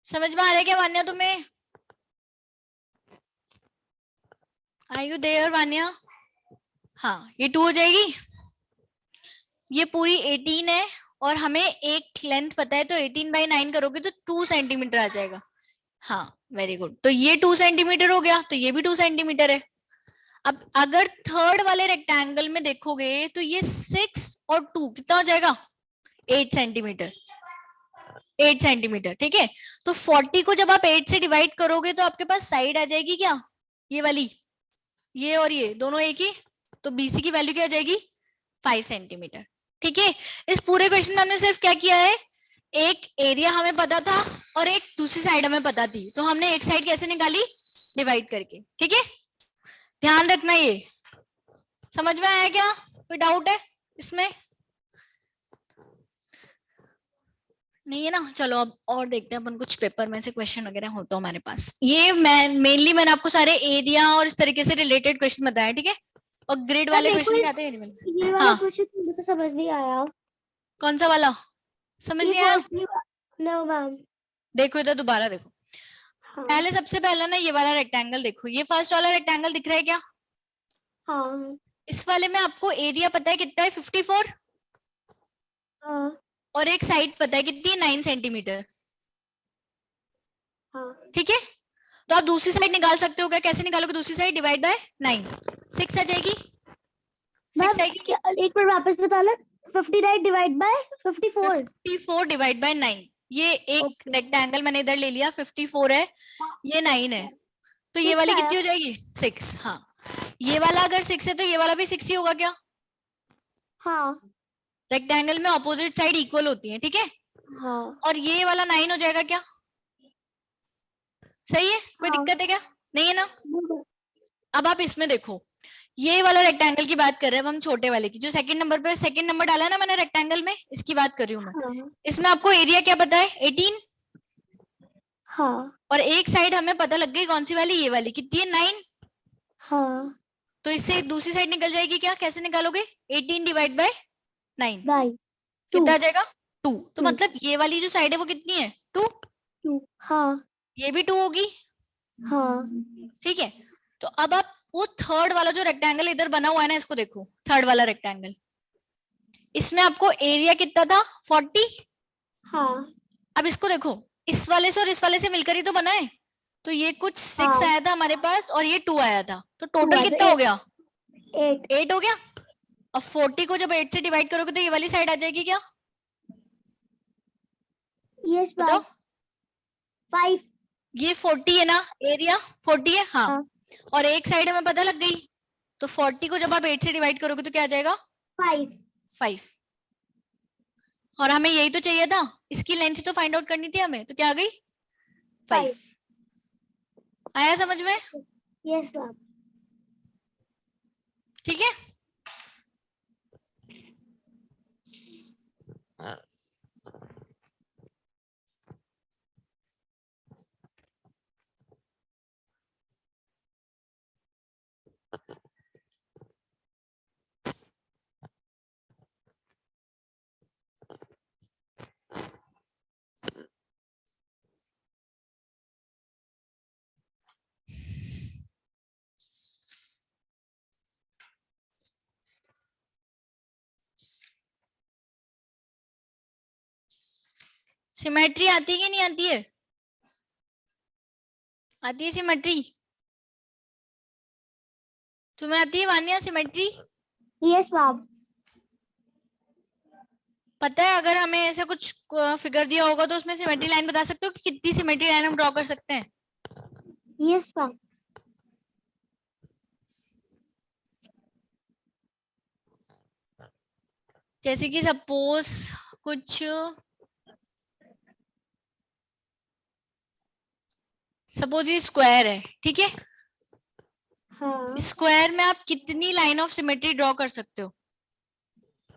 Speaker 1: समझ में आ रहा है क्या वान्या तुम्हें? Are you there Vanya? हाँ, ये 2 हो जाएगी, ये पूरी 18 है, और हमें एक लेंथ पता है, तो 18 बाई 9 करोगे तो 2 सेंटीमीटर आ जाएगा। हाँ, वेरी गुड, तो ये 2 सेंटीमीटर हो गया, तो ये भी 2 सेंटीमीटर है। अब अगर थर्ड वाले रेक्टेंगल में देखोगे तो ये 6 और 2 कितना हो जाएगा, 8 सेंटीमीटर, 8 सेंटीमीटर, ठीक है? तो 40 को जब आप 8 से डिवाइड करोगे तो आपके पास साइड आ जाएगी क्या, ये वाली, ये और ये दोनों एक ही, तो बीसी की वैल्यू क्या आ जाएगी, 5 सेंटीमीटर। ठीक है, इस पूरे क्वेश्चन में हमने सिर्फ क्या किया है, एक एरिया हमें पता था और एक दूसरी साइड हमें पता थी, तो हमने एक साइड कैसे निकाली, डिवाइड करके। ठीक है, ध्यान रखना, ये समझ में आया क्या, कोई डाउट है इसमें? नहीं है ना, चलो अब और देखते हैं अपन, कुछ पेपर में से क्वेश्चन वगैरह हो तो हमारे पास। ये मैं मेनली मैंने आपको सारे एरिया और इस तरीके से रिलेटेड क्वेश्चन बताया, ठीक है, और ग्रिड
Speaker 2: मैम
Speaker 1: वाले
Speaker 2: मेरे को
Speaker 1: क्वेश्चन आते हैं
Speaker 2: ये वाला
Speaker 1: हाँ,
Speaker 2: क्वेश्चन मुझे समझ नहीं आया।
Speaker 1: कौन सा वाला समझ
Speaker 2: ये
Speaker 1: नहीं आया?
Speaker 2: First no ma'am.
Speaker 1: देखो इधर दोबारा देखो,
Speaker 2: हाँ
Speaker 1: पहले सबसे पहला ना ये वाला रेक्टेंगल देखो, ये फर्स्ट वाला रेक्टेंगल दिख रहा है क्या?
Speaker 2: हाँ
Speaker 1: इस वाले में आपको एरिया पता है कितना है, 54,
Speaker 2: हाँ
Speaker 1: और एक साइड पता है कितनी है, 9 सेंटीमीटर।
Speaker 2: हाँ।
Speaker 1: ठीक है, तो आप दूसरी साइड निकाल सकते हो क्या, कैसे निकालोगे दूसरी साइड, डिवाइड बाय 9, 6 आ जाएगी, 6
Speaker 2: मैम
Speaker 1: आएगी।
Speaker 2: एक बार वापस बताना, 59 डिवाइड बाय 54।
Speaker 1: 54 डिवाइड बाय 9, ये एक
Speaker 2: ओके
Speaker 1: रेक्टेंगल मैंने इधर ले लिया, 54 है, ये 9 है, तो ये
Speaker 2: 6
Speaker 1: वाली
Speaker 2: आया।
Speaker 1: कितनी हो जाएगी, 6। हाँ, ये वाला अगर 6 है तो ये वाला भी 6 ही होगा क्या?
Speaker 2: हाँ
Speaker 1: रेक्टेंगल में ऑपोजिट साइड इक्वल होती है, ठीक है,
Speaker 2: हाँ
Speaker 1: और ये वाला 9 हो जाएगा क्या? सही है, कोई
Speaker 2: हाँ।
Speaker 1: दिक्कत है क्या? नहीं है ना? अब आप इसमें देखो, ये वाला रेक्टेंगल की बात कर रहे हैं अब हम, छोटे वाले की, जो सेकंड नंबर पे सेकंड नंबर डाला है ना मैंने रेक्टेंगल में, इसकी बात कर रही हूँ मैं।
Speaker 2: हाँ
Speaker 1: इसमें आपको एरिया क्या पता है, 18,
Speaker 2: हाँ
Speaker 1: और एक साइड हमें पता लग गई कौन सी वाली, ये वाली कितनी है, 9,
Speaker 2: हाँ।
Speaker 1: तो इससे दूसरी साइड निकल जाएगी क्या, कैसे निकालोगे, 18 डिवाइड बाय 9
Speaker 2: बाय 2
Speaker 1: कितना आ जाएगा, 2, तो
Speaker 2: 2
Speaker 1: मतलब ये वाली जो साइड है वो कितनी है, 2,
Speaker 2: 2। हाँ
Speaker 1: ये भी 2 होगी।
Speaker 2: हाँ
Speaker 1: ठीक है, तो अब आप वो थर्ड वाला जो रेक्टेंगल इधर बना हुआ है ना, इसको देखो, थर्ड वाला रेक्टेंगल, इसमें आपको एरिया कितना था, 40।
Speaker 2: हाँ
Speaker 1: अब इसको देखो, इस वाले से और इस वाले से मिलकर ही तो बना है, तो ये कुछ 6
Speaker 2: हाँ।
Speaker 1: आया था हमारे पास और ये 2 आया था, तो
Speaker 2: 2
Speaker 1: टोटल
Speaker 2: आया
Speaker 1: कितना
Speaker 2: था,
Speaker 1: हो गया,
Speaker 2: 8।
Speaker 1: 8 हो गया। अब 40 को जब 8 से डिवाइड करोगे तो ये वाली साइड आ जाएगी क्या,
Speaker 2: यस
Speaker 1: बताओ,
Speaker 2: मैम 5।
Speaker 1: ये 40 है ना, एरिया 40 है हाँ,
Speaker 2: हाँ
Speaker 1: और एक साइड हमें पता लग गई, तो 40 को जब आप 8 से डिवाइड करोगे तो क्या आ जाएगा,
Speaker 2: 5।
Speaker 1: 5, और हमें यही तो चाहिए था, इसकी लेंथ तो फाइंड आउट करनी थी हमें, तो क्या आ गई, 5। आया समझ में?
Speaker 2: Yes ma'am.
Speaker 1: ठीक है, सिमेट्री आती है कि नहीं आती है, आती है सिमेट्री, तुम्हें आती है वानिया सिमेट्री?
Speaker 2: Yes ma'am.
Speaker 1: पता है अगर हमें ऐसा कुछ फिगर दिया होगा तो उसमें सिमेट्री लाइन बता सकते हो कि कितनी सिमेट्री लाइन हम ड्रॉ कर सकते हैं?
Speaker 2: Yes ma'am.
Speaker 1: जैसे कि सपोज कुछ, सपोज ये स्क्वायर है, ठीक है,
Speaker 2: हाँ
Speaker 1: स्क्वायर में आप कितनी लाइन ऑफ सिमेट्री ड्रॉ कर सकते हो,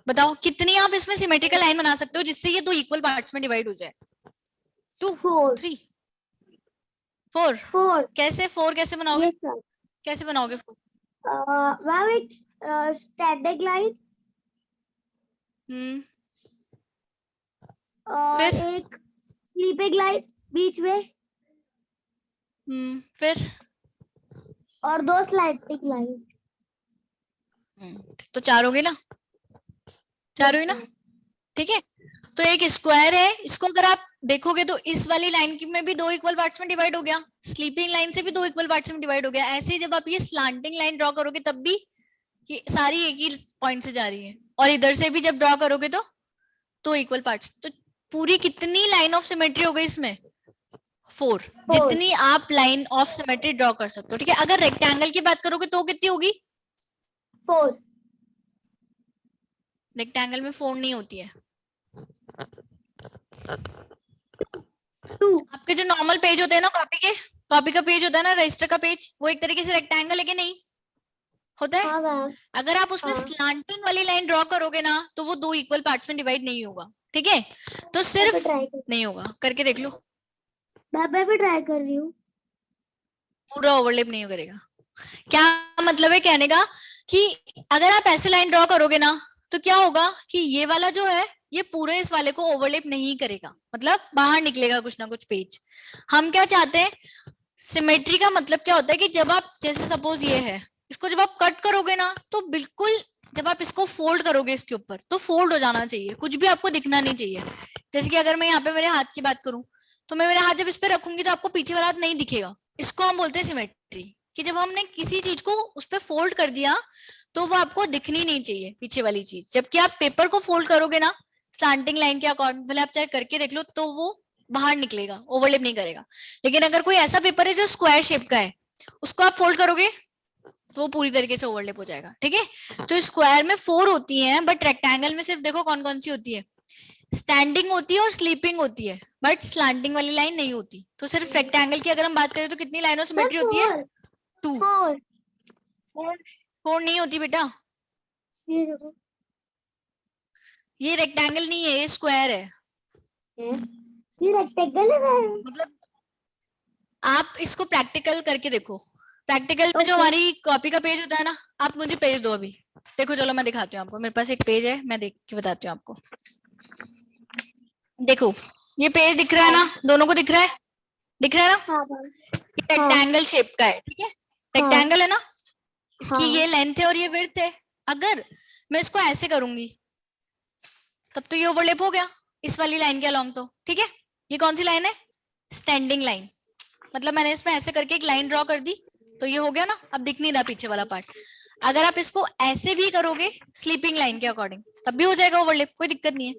Speaker 1: बताओ कितनी आप इसमें सिमेट्रिकल लाइन बना सकते हो जिससे ये दो इक्वल पार्ट्स में डिवाइड हो जाए, 2,
Speaker 2: 4।
Speaker 1: 3, 4,
Speaker 2: 4।
Speaker 1: कैसे 4 कैसे बनाओगे,
Speaker 2: यस मैम।
Speaker 1: कैसे बनाओगे 4?
Speaker 2: मैम एक स्टैंडिंग लाइन
Speaker 1: हम्म,
Speaker 2: और
Speaker 1: फिर
Speaker 2: एक स्लीपिंग लाइन बीच में
Speaker 1: फिर
Speaker 2: और 2 स्लैंटिंग लाइन।
Speaker 1: तो 4 हो गए ना, 4 हुई ना, ठीक है, तो एक स्क्वायर है, इसको अगर आप देखोगे तो इस वाली लाइन की में भी 2 इक्वल पार्ट्स में डिवाइड हो गया, स्लीपिंग लाइन से भी 2 इक्वल पार्ट्स में डिवाइड हो गया, ऐसे ही जब आप ये स्लांटिंग लाइन ड्रॉ करोगे तब भी ये सारी एक ही पॉइंट से जा रही है, और इधर से भी जब ड्रॉ करोगे तो 2 इक्वल पार्ट्स, तो पूरी कितनी लाइन ऑफ सिमेट्री हो गई इसमें, 4, जितनी आप लाइन ऑफ सिमेट्री ड्रॉ कर सकते हो, ठीक है। अगर रेक्टेंगल की बात करोगे तो कितनी होगी,
Speaker 2: 4।
Speaker 1: रेक्टेंगल में 4 नहीं होती है।
Speaker 2: 2।
Speaker 1: आपके जो नॉर्मल पेज होते हैं ना कॉपी का पेज होता है ना, रजिस्टर का पेज, वो एक तरीके से रेक्टेंगल है कि नहीं, होता है।
Speaker 2: हाँ मैम।
Speaker 1: अगर आप उसमें
Speaker 2: हाँ
Speaker 1: स्लांटिंग वाली लाइन ड्रॉ करोगे ना तो वो 2 इक्वल पार्ट्स में डिवाइड नहीं होगा, ठीक है। तो
Speaker 2: मैं भी
Speaker 1: सिर्फ
Speaker 2: ट्राई कर
Speaker 1: नहीं होगा, करके देख लो।
Speaker 2: मैं भी ट्राई कर रही हूँ।
Speaker 1: पूरा ओवरलैप नहीं करेगा। क्या मतलब है कहने का कि अगर आप ऐसे लाइन ड्रॉ करोगे ना तो क्या होगा कि ये वाला जो है ये पूरे इस वाले को ओवरलैप नहीं करेगा, मतलब बाहर निकलेगा कुछ ना कुछ पेज। हम क्या चाहते हैं, सिमेट्री का मतलब क्या होता है कि जब आप जैसे सपोज ये है, इसको जब आप कट करोगे ना तो बिल्कुल, जब आप इसको फोल्ड करोगे इसके ऊपर तो फोल्ड हो जाना चाहिए, कुछ भी आपको दिखना नहीं चाहिए। जैसे कि अगर मैं यहाँ पे मेरे हाथ की बात करूं तो मैं मेरा हाथ जब इस पे रखूंगी तो आपको पीछे वाला हाथ नहीं दिखेगा। इसको हम बोलते हैं सिमेट्री, कि जब हमने किसी चीज को उस पर फोल्ड कर दिया तो वो आपको दिखनी नहीं चाहिए पीछे वाली चीज। जबकि आप पेपर को फोल्ड करोगे ना स्लांटिंग लाइन के अकॉर्डिंग, भले आप चाहे करके देख लो, तो वो बाहर निकलेगा, ओवरलैप नहीं करेगा। लेकिन अगर कोई ऐसा पेपर है जो स्क्वायर शेप का है, उसको आप फोल्ड करोगे तो वो पूरी तरीके से ओवरलैप हो जाएगा, ठीक है। तो स्क्वायर में 4 होती हैं, बट रेक्टेंगल में सिर्फ देखो कौन कौन सी होती है, स्टैंडिंग होती है और स्लीपिंग होती है, बट स्लांटिंग वाली लाइन नहीं होती। तो सिर्फ रेक्टेंगल की अगर हम बात करें तो कितनी लाइनों
Speaker 2: मैम
Speaker 1: सिमेट्री होती है,
Speaker 2: 4।
Speaker 1: 2।
Speaker 2: 4।
Speaker 1: 4 नहीं होती बेटा,
Speaker 2: ये देखो।
Speaker 1: ये रेक्टेंगल नहीं है, ये स्क्वायर है।
Speaker 2: ये रेक्टेंगल है मैम।
Speaker 1: मतलब आप इसको प्रैक्टिकल करके देखो, प्रैक्टिकल में जो
Speaker 2: ओके।
Speaker 1: हमारी कॉपी का पेज होता है ना, आप मुझे पेज दो अभी। देखो चलो मैं दिखाती हूँ आपको, मेरे पास एक पेज है, मैं देख के बताती हूँ आपको। देखो ये पेज दिख रहा है ना, दोनों को दिख रहा है, दिख रहा है ना,
Speaker 2: हाँ मैम।
Speaker 1: ये
Speaker 2: हाँ
Speaker 1: रेक्टेंगल शेप का है, ठीक है।
Speaker 2: हाँ
Speaker 1: रेक्टेंगल है ना, इसकी
Speaker 2: हाँ।
Speaker 1: ये लेंथ है और ये विड्थ है। अगर मैं इसको ऐसे करूंगी तब तो ये ओवरलैप हो गया इस वाली लाइन के अलोंग, तो ठीक है। ये कौन सी लाइन है, स्टैंडिंग लाइन। मतलब मैंने इसमें ऐसे करके एक लाइन ड्रॉ कर दी तो ये हो गया ना, अब दिख नहीं रहा पीछे वाला पार्ट। अगर आप इसको ऐसे भी करोगे स्लीपिंग लाइन के अकॉर्डिंग तब भी हो जाएगा ओवरलैप, कोई दिक्कत नहीं है।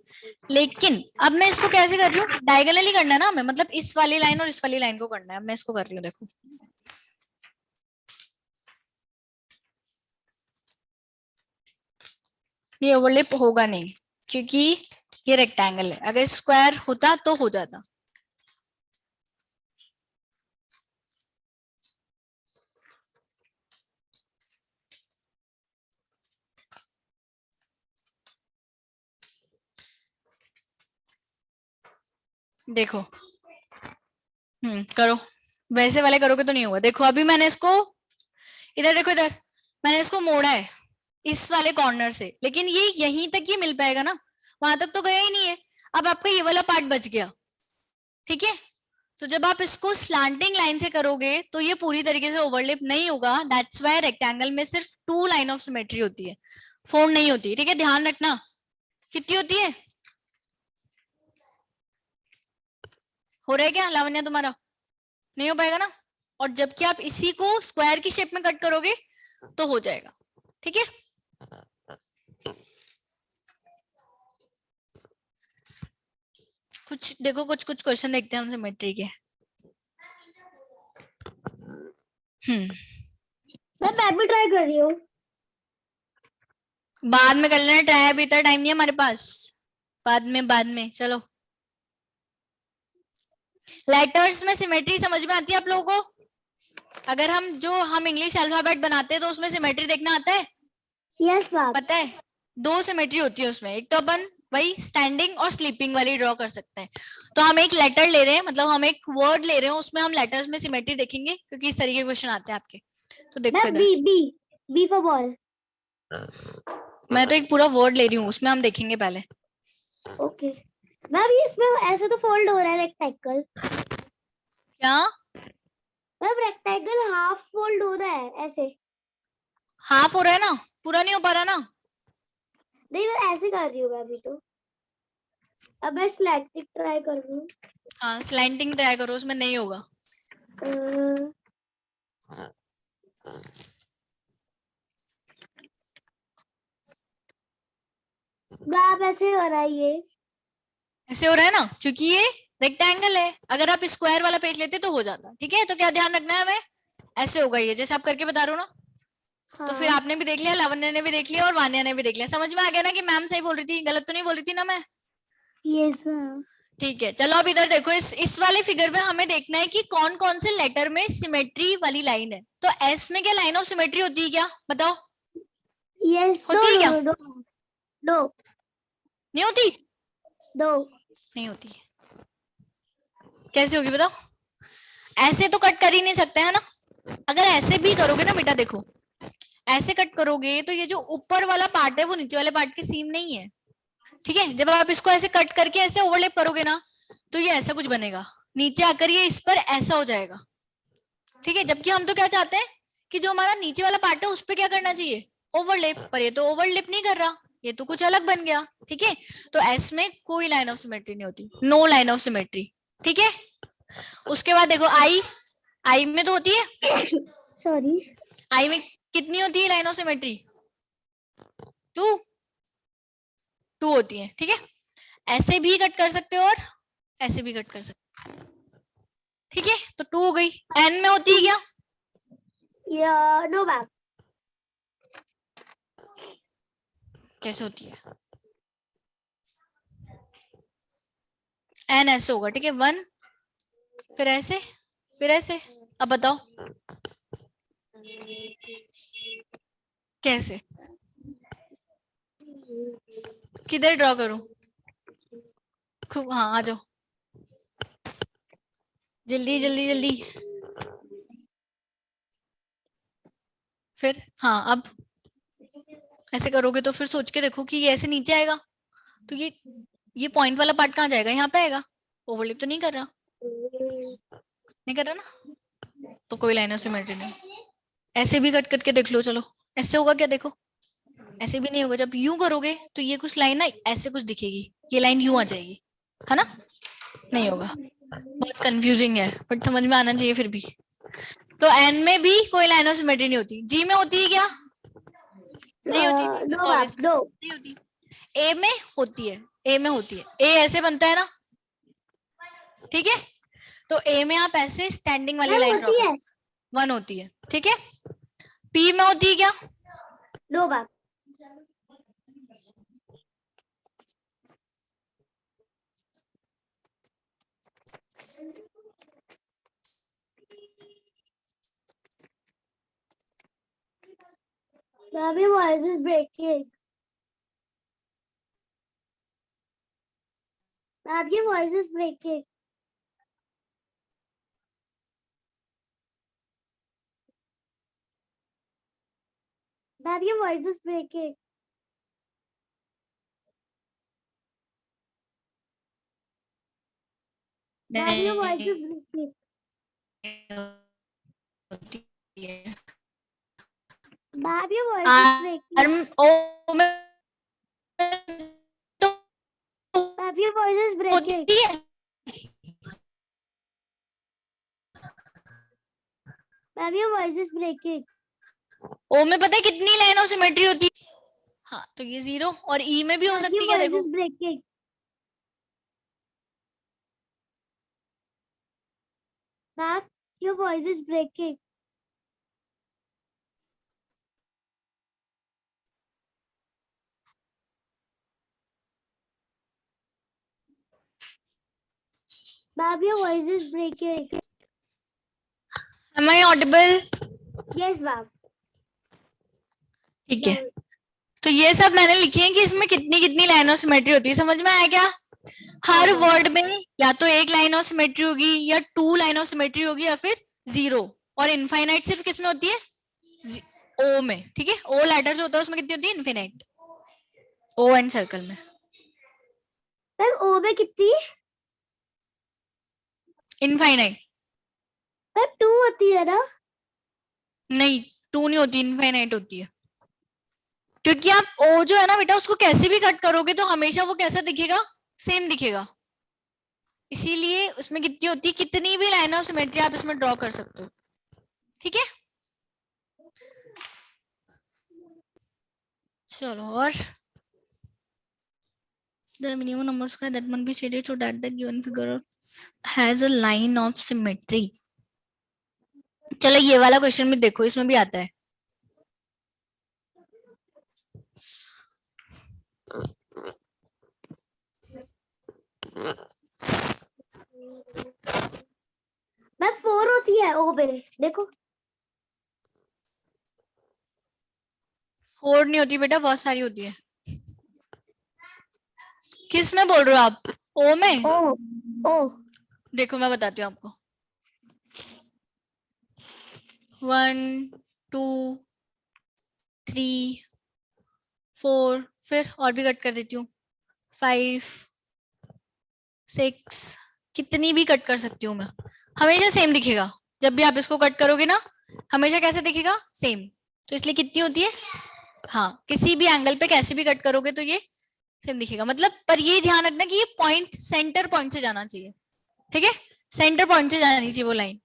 Speaker 1: लेकिन अब मैं इसको कैसे कर रही हूँ, डायगोनली करना है ना हमें, मतलब इस वाली लाइन और इस वाली लाइन को करना है। अब मैं इसको कर रही हूँ, देखो ये ओवरलैप होगा नहीं क्योंकि ये रेक्टेंगल है, अगर स्क्वायर होता तो हो जाता। देखो करो, वैसे वाले करोगे तो नहीं होगा। देखो अभी मैंने इसको, इधर देखो इधर, मैंने इसको मोड़ा है इस वाले कॉर्नर से, लेकिन ये यहीं तक ही मिल पाएगा ना, वहां तक तो गया ही नहीं है। अब आपका ये वाला पार्ट बच गया, ठीक है। तो जब आप इसको स्लांटिंग लाइन से करोगे तो ये पूरी तरीके से ओवरलैप नहीं होगा। दैट्स वाई रेक्टेंगल में सिर्फ 2 लाइन ऑफ सिमेट्री होती है, 4 नहीं होती, ठीक है, ध्यान रखना। कितनी होती है, हो रहा है क्या लावण्या तुम्हारा, नहीं हो पाएगा ना। और जबकि आप इसी को स्क्वायर की शेप में कट करोगे तो हो जाएगा, ठीक है। कुछ देखो, कुछ कुछ क्वेश्चन देखते हैं हम सिमेट्री के।
Speaker 2: मैं भी ट्राई कर रही हूँ।
Speaker 1: बाद में कर लेना ट्राई, अभी इतना टाइम नहीं है हमारे पास, बाद में चलो। लेटर्स में सिमेट्री समझ में आती है आप लोगों को, अगर हम इंग्लिश अल्फाबेट बनाते हैं तो उसमें सिमेट्री देखना आता है,
Speaker 2: यस मैम।
Speaker 1: पता है। 2 सिमेट्री होती है उसमें, एक तो अपन वही स्टैंडिंग और स्लीपिंग वाली ड्रॉ कर सकते हैं। तो हम एक लेटर ले रहे हैं, मतलब हम एक वर्ड ले रहे हैं, उसमें हम लेटर्स में सिमेट्री देखेंगे क्योंकि इस तरीके के क्वेश्चन आते हैं आपके। तो देखो
Speaker 2: मैं
Speaker 1: इधर,
Speaker 2: B B B for ball.
Speaker 1: मैं तो एक पूरा वर्ड ले रही हूँ, उसमें हम देखेंगे पहले।
Speaker 2: ओके मैम, ये इसमें ऐसे तो फोल्ड हो रहा है रेक्टेंगल।
Speaker 1: क्या
Speaker 2: मैम रेक्टेंगल हाफ फोल्ड हो रहा है ऐसे।
Speaker 1: हाफ हो रहा है ना, पूरा नहीं हो पा रहा ना।
Speaker 2: नहीं मैं ऐसे कर रही हूँ मैं अभी तो। अब मैं स्लैटिक ट्राई कर रही हूँ।
Speaker 1: हाँ स्लैंटिंग ट्राई करो, उसमें नहीं होगा।
Speaker 2: मैम ऐसे हो रहा है ये।
Speaker 1: ऐसे हो रहा है ना क्योंकि ये रेक्टेंगल है, अगर आप स्क्वायर वाला पेज लेते तो हो जाता, ठीक है। तो क्या ध्यान रखना है हमें, ऐसे होगा ये, जैसे आप करके बता रहे हो ना, तो फिर
Speaker 2: हाँ
Speaker 1: आपने भी देख लिया, लावण्य ने भी देख लिया और वान्या ने भी देख लिया। समझ में आ गया ना कि मैम सही बोल रही थी, गलत तो नहीं बोल रही थी ना मैं?
Speaker 2: Yes ma'am.
Speaker 1: ठीक है, चलो अब इधर देखो, इस वाले फिगर में हमें देखना है कि कौन कौन से लेटर में सिमेट्री वाली लाइन है। तो एस में क्या लाइन ऑफ सिमेट्री होती है क्या, बताओ?
Speaker 2: यस। नो
Speaker 1: होती है
Speaker 2: नो
Speaker 1: क्या?
Speaker 2: नो नो नो
Speaker 1: नहीं होती?
Speaker 2: नो।
Speaker 1: नहीं होती। कैसे होगी बताओ? ऐसे तो कट कर ही नहीं सकते है ना। अगर ऐसे भी करोगे ना बेटा, देखो ऐसे कट करोगे तो ये जो ऊपर वाला पार्ट है वो नीचे वाले पार्ट के सेम नहीं है। ठीक है, जब आप इसको ऐसे कट करके ऐसे ओवरलैप करोगे ना, तो ये ऐसा कुछ बनेगा, नीचे आकर ये इस पर ऐसा हो जाएगा। ठीक है, जबकि हम तो क्या चाहते हैं कि जो हमारा नीचे वाला पार्ट है उस पर क्या करना चाहिए, ओवरलैप। पर ये तो ओवरलैप नहीं कर रहा, ये तो कुछ अलग बन गया। ठीक है, तो एस में कोई लाइन ऑफ सिमेट्री नहीं होती, नो लाइन ऑफ सिमेट्री। ठीक है, उसके बाद देखो आई, आई में तो होती है।
Speaker 2: सॉरी।
Speaker 1: आई में कितनी होती है line of symmetry? Two, two होती है। ठीक है, ऐसे भी कट कर सकते हो और ऐसे भी कट कर सकते हो। ठीक है, तो टू हो गई। एन में होती है क्या?
Speaker 2: या नो मैम।
Speaker 1: कैसे होती है? एन ऐसे होगा। ठीक है, वन, फिर ऐसे, फिर ऐसे। अब बताओ कैसे, किधर ड्रॉ करूं? हाँ आ जाओ, जल्दी जल्दी जल्दी। फिर हाँ, अब ऐसे करोगे तो फिर सोच के देखो कि ये ऐसे नीचे आएगा, तो ये पॉइंट वाला पार्ट कहाँ जाएगा, यहाँ पे आएगा। ओवरलैप तो नहीं कर रहा, नहीं कर रहा ना, तो कोई लाइन ऑफ सिमेट्री नहीं। ऐसे भी कट करके देख लो, चलो ऐसे होगा क्या, देखो ऐसे भी नहीं होगा। जब यूं करोगे तो ये कुछ लाइन ना ऐसे कुछ दिखेगी, ये लाइन यूं आ जाएगी, है ना? नहीं होगा, बहुत कंफ्यूजिंग है, बट समझ में आना चाहिए फिर भी। तो एन में भी कोई लाइन ऑफ सिमेट्री नहीं होती। जी में होती है क्या? नहीं होती, जी में
Speaker 2: नो
Speaker 1: तो
Speaker 2: मैम
Speaker 1: ऑब्वियस
Speaker 2: नो।
Speaker 1: नहीं होती। ए में होती है, ए में होती है, ए ऐसे बनता है ना। ठीक है, तो ए में आप ऐसे स्टैंडिंग वाली
Speaker 2: मैम
Speaker 1: लाइन ड्रॉ
Speaker 2: होती
Speaker 1: कर
Speaker 2: है।
Speaker 1: सकते हो, वन होती है। ठीक है, पी में होती है क्या?
Speaker 2: No ma'am. Ma'am your voice is breaking. Ma'am your voice is breaking. Ma'am your voice is breaking. Ma'am your voice
Speaker 1: नहीं
Speaker 2: is breaking.
Speaker 1: होती है।
Speaker 2: Ma'am your voice is breaking.
Speaker 1: आर ओ में तो
Speaker 2: ma'am your voice is breaking.
Speaker 1: होती है।
Speaker 2: Ma'am your voice is breaking.
Speaker 1: ओ में पता है कितनी लाइन ऑफ सिमेट्री होती है? हाँ, तो ये जीरो, और ई में भी हो
Speaker 2: मैम
Speaker 1: सकती
Speaker 2: your
Speaker 1: है क्या,
Speaker 2: voice
Speaker 1: देखो।
Speaker 2: is breaking. Ma'am your voice is breaking. Ma'am your voice is breaking.
Speaker 1: Am I audible?
Speaker 2: Yes ma'am.
Speaker 1: ठीक है, तो ये सब मैंने लिखे हैं कि इसमें कितनी कितनी लाइन ऑफ सिमेट्री होती है। समझ में आया क्या? हर वर्ड में या तो एक लाइन ऑफ सिमेट्री होगी, या टू लाइन ऑफ सिमेट्री होगी, या फिर जीरो। और इनफाइनाइट सिर्फ किस में होती है? ओ में। ठीक है, ओ लेटर जो होता है उसमें कितनी होती है? इनफिनाइट, ओ एंड सर्कल में।
Speaker 2: मैम ओ में कितनी?
Speaker 1: इनफाइनाइट।
Speaker 2: मैम टू होती है ना?
Speaker 1: नहीं, टू नहीं होती, इनफाइनाइट होती है। क्योंकि आप ओ जो है ना बेटा, उसको कैसे भी कट करोगे तो हमेशा वो कैसा दिखेगा, सेम दिखेगा। इसीलिए उसमें कितनी होती है, कितनी भी लाइन ऑफ सिमेट्री आप इसमें ड्रॉ कर सकते हो। ठीक है, चलो। और the minimum number square that must be shaded so that the given figure has a line of symmetry. चलो ये वाला क्वेश्चन भी देखो, इसमें भी आता है।
Speaker 2: मैम 4 होती है ओ पे देखो।
Speaker 1: 4 नहीं होती बेटा, बहुत सारी होती है। किस में बोल रहे हो आप? ओ में?
Speaker 2: ओ ओ
Speaker 1: देखो मैं बताती हूँ आपको। 1 2 3 4, फिर और भी कट कर देती हूँ। 5 6, कितनी भी कट कर सकती हूँ मैं, हमेशा सेम दिखेगा। जब भी आप इसको कट करोगे ना, हमेशा कैसे दिखेगा? सेम। तो इसलिए कितनी होती है? हाँ, किसी भी एंगल पे कैसे भी कट करोगे तो ये सेम दिखेगा। मतलब पर ये ध्यान रखना कि ये पॉइंट सेंटर पॉइंट से जाना चाहिए, ठीक है? सेंटर पॉइंट से जानी चाहिए वो लाइन,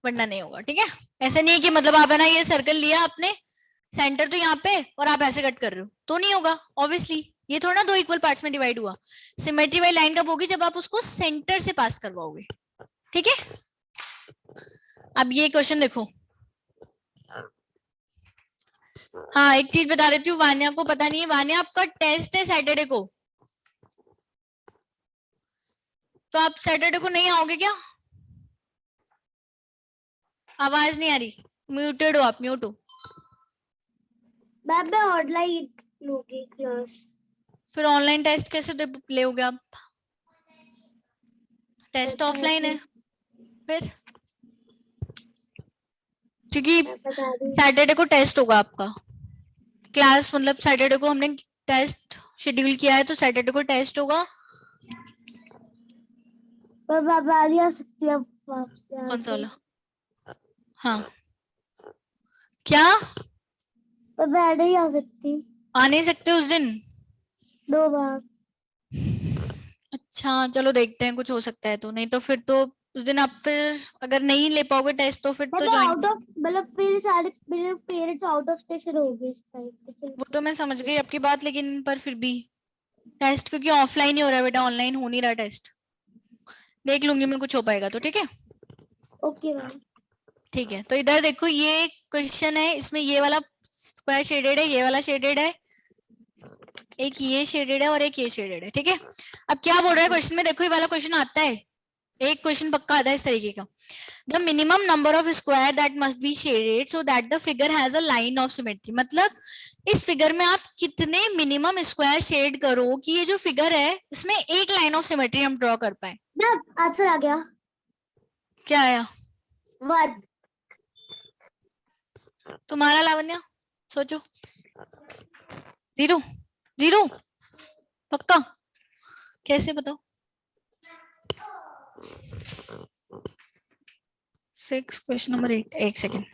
Speaker 1: वरना नहीं होगा, ठीक है? ऐसा नहीं है कि मतलब आप है ना ये सर्कल लिया आपने, सेंटर तो यहाँ पे और आप ऐसे कट कर रहे हो, तो नहीं होगा ऑब्वियसली। ये थोड़ा ना दो इक्वल पार्ट्स में डिवाइड हुआ। सिमेट्री वाली लाइन कब होगी? जब आप उसको सेंटर से पास करवाओगे, ठीक है? अब ये क्वेश्चन देखो। हाँ, एक चीज बता देती हूँ, वान्या को पता नहीं है। वान्या, आपका टेस्ट है सैटरडे को, तो आप सैटरडे को नहीं आओगे क्या? आवाज नहीं आ रही, म्यूटेड हो आप, म्यूट हो।
Speaker 2: मैम मैं ऑनलाइन लूंगी क्लास।
Speaker 1: फिर ऑनलाइन टेस्ट कैसे लोगे आप? टेस्ट
Speaker 2: पता
Speaker 1: ऑफलाइन है
Speaker 2: नहीं,
Speaker 1: फिर, क्योंकि
Speaker 2: मैं बता दी।
Speaker 1: सैटरडे को टेस्ट होगा आपका। क्लास मतलब सैटरडे को हमने टेस्ट शेड्यूल किया है, तो सैटरडे को टेस्ट होगा।
Speaker 2: पर मैं नहीं आ सकती अब
Speaker 1: कौन सा वाला? हाँ, क्या?
Speaker 2: पर मैं नहीं आ सकती
Speaker 1: आ नहीं सकते उस दिन?
Speaker 2: 2 बार।
Speaker 1: अच्छा चलो देखते हैं, कुछ हो सकता है तो, नहीं तो फिर तो उस दिन आप फिर अगर नहीं ले पाओगे टेस्ट तो फिर तो
Speaker 2: मैं
Speaker 1: ज्वाइन।
Speaker 2: आउट ऑफ मतलब मेरे पेरेंट्स आउट ऑफ स्टेशन हो गए इस टाइम तो फिर।
Speaker 1: वो तो मैं समझ गई आपकी बात, लेकिन पर फिर भी टेस्ट क्योंकि ऑफलाइन ही हो रहा है बेटा, ऑनलाइन हो नहीं रहा टेस्ट। देख लूंगी मैं, कुछ हो पाएगा तो, ठीक है?
Speaker 2: Okay ma'am.
Speaker 1: ठीक है, तो इधर देखो ये क्वेश्चन है, इसमें ये वाला स्क्वायर शेडेड है, ये वाला शेडेड है, एक ये शेडेड है और एक ये शेडेड है, ठीक है? अब क्या बोल रहा है क्वेश्चन में, देखो ये वाला क्वेश्चन आता है, एक क्वेश्चन पक्का आता है इस तरीके का। The minimum number of square that must be shaded so that the figure has a line of symmetry. मतलब इस फिगर में आप कितने मिनिमम स्क्वायर शेड करो कि ये जो फिगर है इसमें एक लाइन ऑफ सिमेट्री हम ड्रॉ कर पाए।
Speaker 2: ना आंसर आ गया।
Speaker 1: क्या आया?
Speaker 2: 1।
Speaker 1: तुम्हारा लावण्या, सोचो। 0 0 पक्का? कैसे बताओ? 6 क्वेश्चन नंबर 8, एक सेकेंड।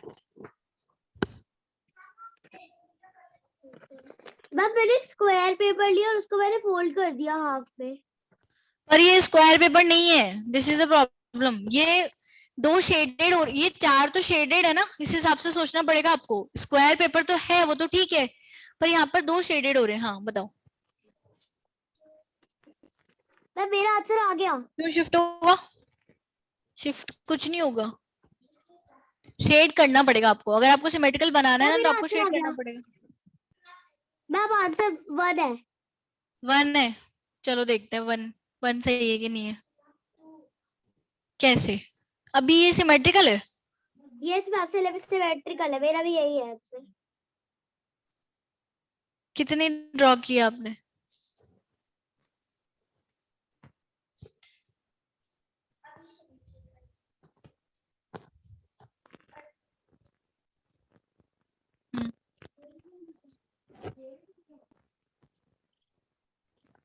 Speaker 2: मैम मैंने एक स्क्वायर पेपर लिया और उसको मैंने फोल्ड कर दिया हाफ में।
Speaker 1: पर ये स्क्वायर पेपर नहीं है, दिस इज द प्रॉब्लम। ये दो शेडेड और ये चार तो शेडेड है ना, इस हिसाब से सोचना पड़ेगा आपको। स्क्वायर पेपर तो है वो तो ठीक है, पर यहाँ पर दो शेडेड हो रहे हैं। हाँ बताओ
Speaker 2: मैम मेरा आंसर आ गया।
Speaker 1: क्यों शिफ्ट होगा? शिफ्ट कुछ नहीं होगा, शेड करना पड़ेगा आपको। अगर आपको सिमेट्रिकल बनाना है
Speaker 2: मैम
Speaker 1: ना तो
Speaker 2: मेरा
Speaker 1: आपको
Speaker 2: आंसर
Speaker 1: शेड
Speaker 2: आ
Speaker 1: करना
Speaker 2: गया।
Speaker 1: पड़ेगा।
Speaker 2: मैम आंसर 1 है।
Speaker 1: 1 है? चलो देखते हैं 1 1 सही है कि नहीं है। कैसे? अभी ये सिमेट्रिकल है?
Speaker 2: यस मैम सिमेट्रिकल है, मेरा भी यही है आंसर।
Speaker 1: कितनी ड्रॉ किया आपने?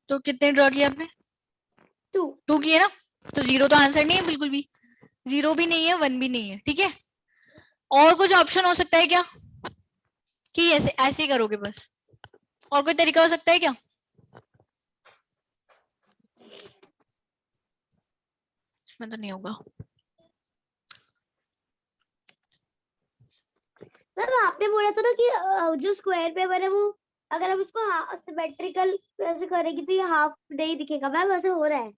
Speaker 1: तो कितने ड्रॉ किया आपने?
Speaker 2: 2।
Speaker 1: 2 किए ना, तो 0 तो आंसर नहीं है बिल्कुल भी। 0 भी नहीं है, 1 भी नहीं है, ठीक है? और कुछ ऑप्शन हो सकता है क्या कि ऐसे ऐसे ही करोगे बस? और कोई तरीका हो सकता है क्या? इसमें तो नहीं होगा।
Speaker 2: मैम आपने बोला था ना कि जो स्क्वायर पेपर है वो अगर हम उसको सिमेट्रिकल ऐसे करेंगे तो ये हाफ नहीं दिखेगा। मैम ऐसे हो रहा है।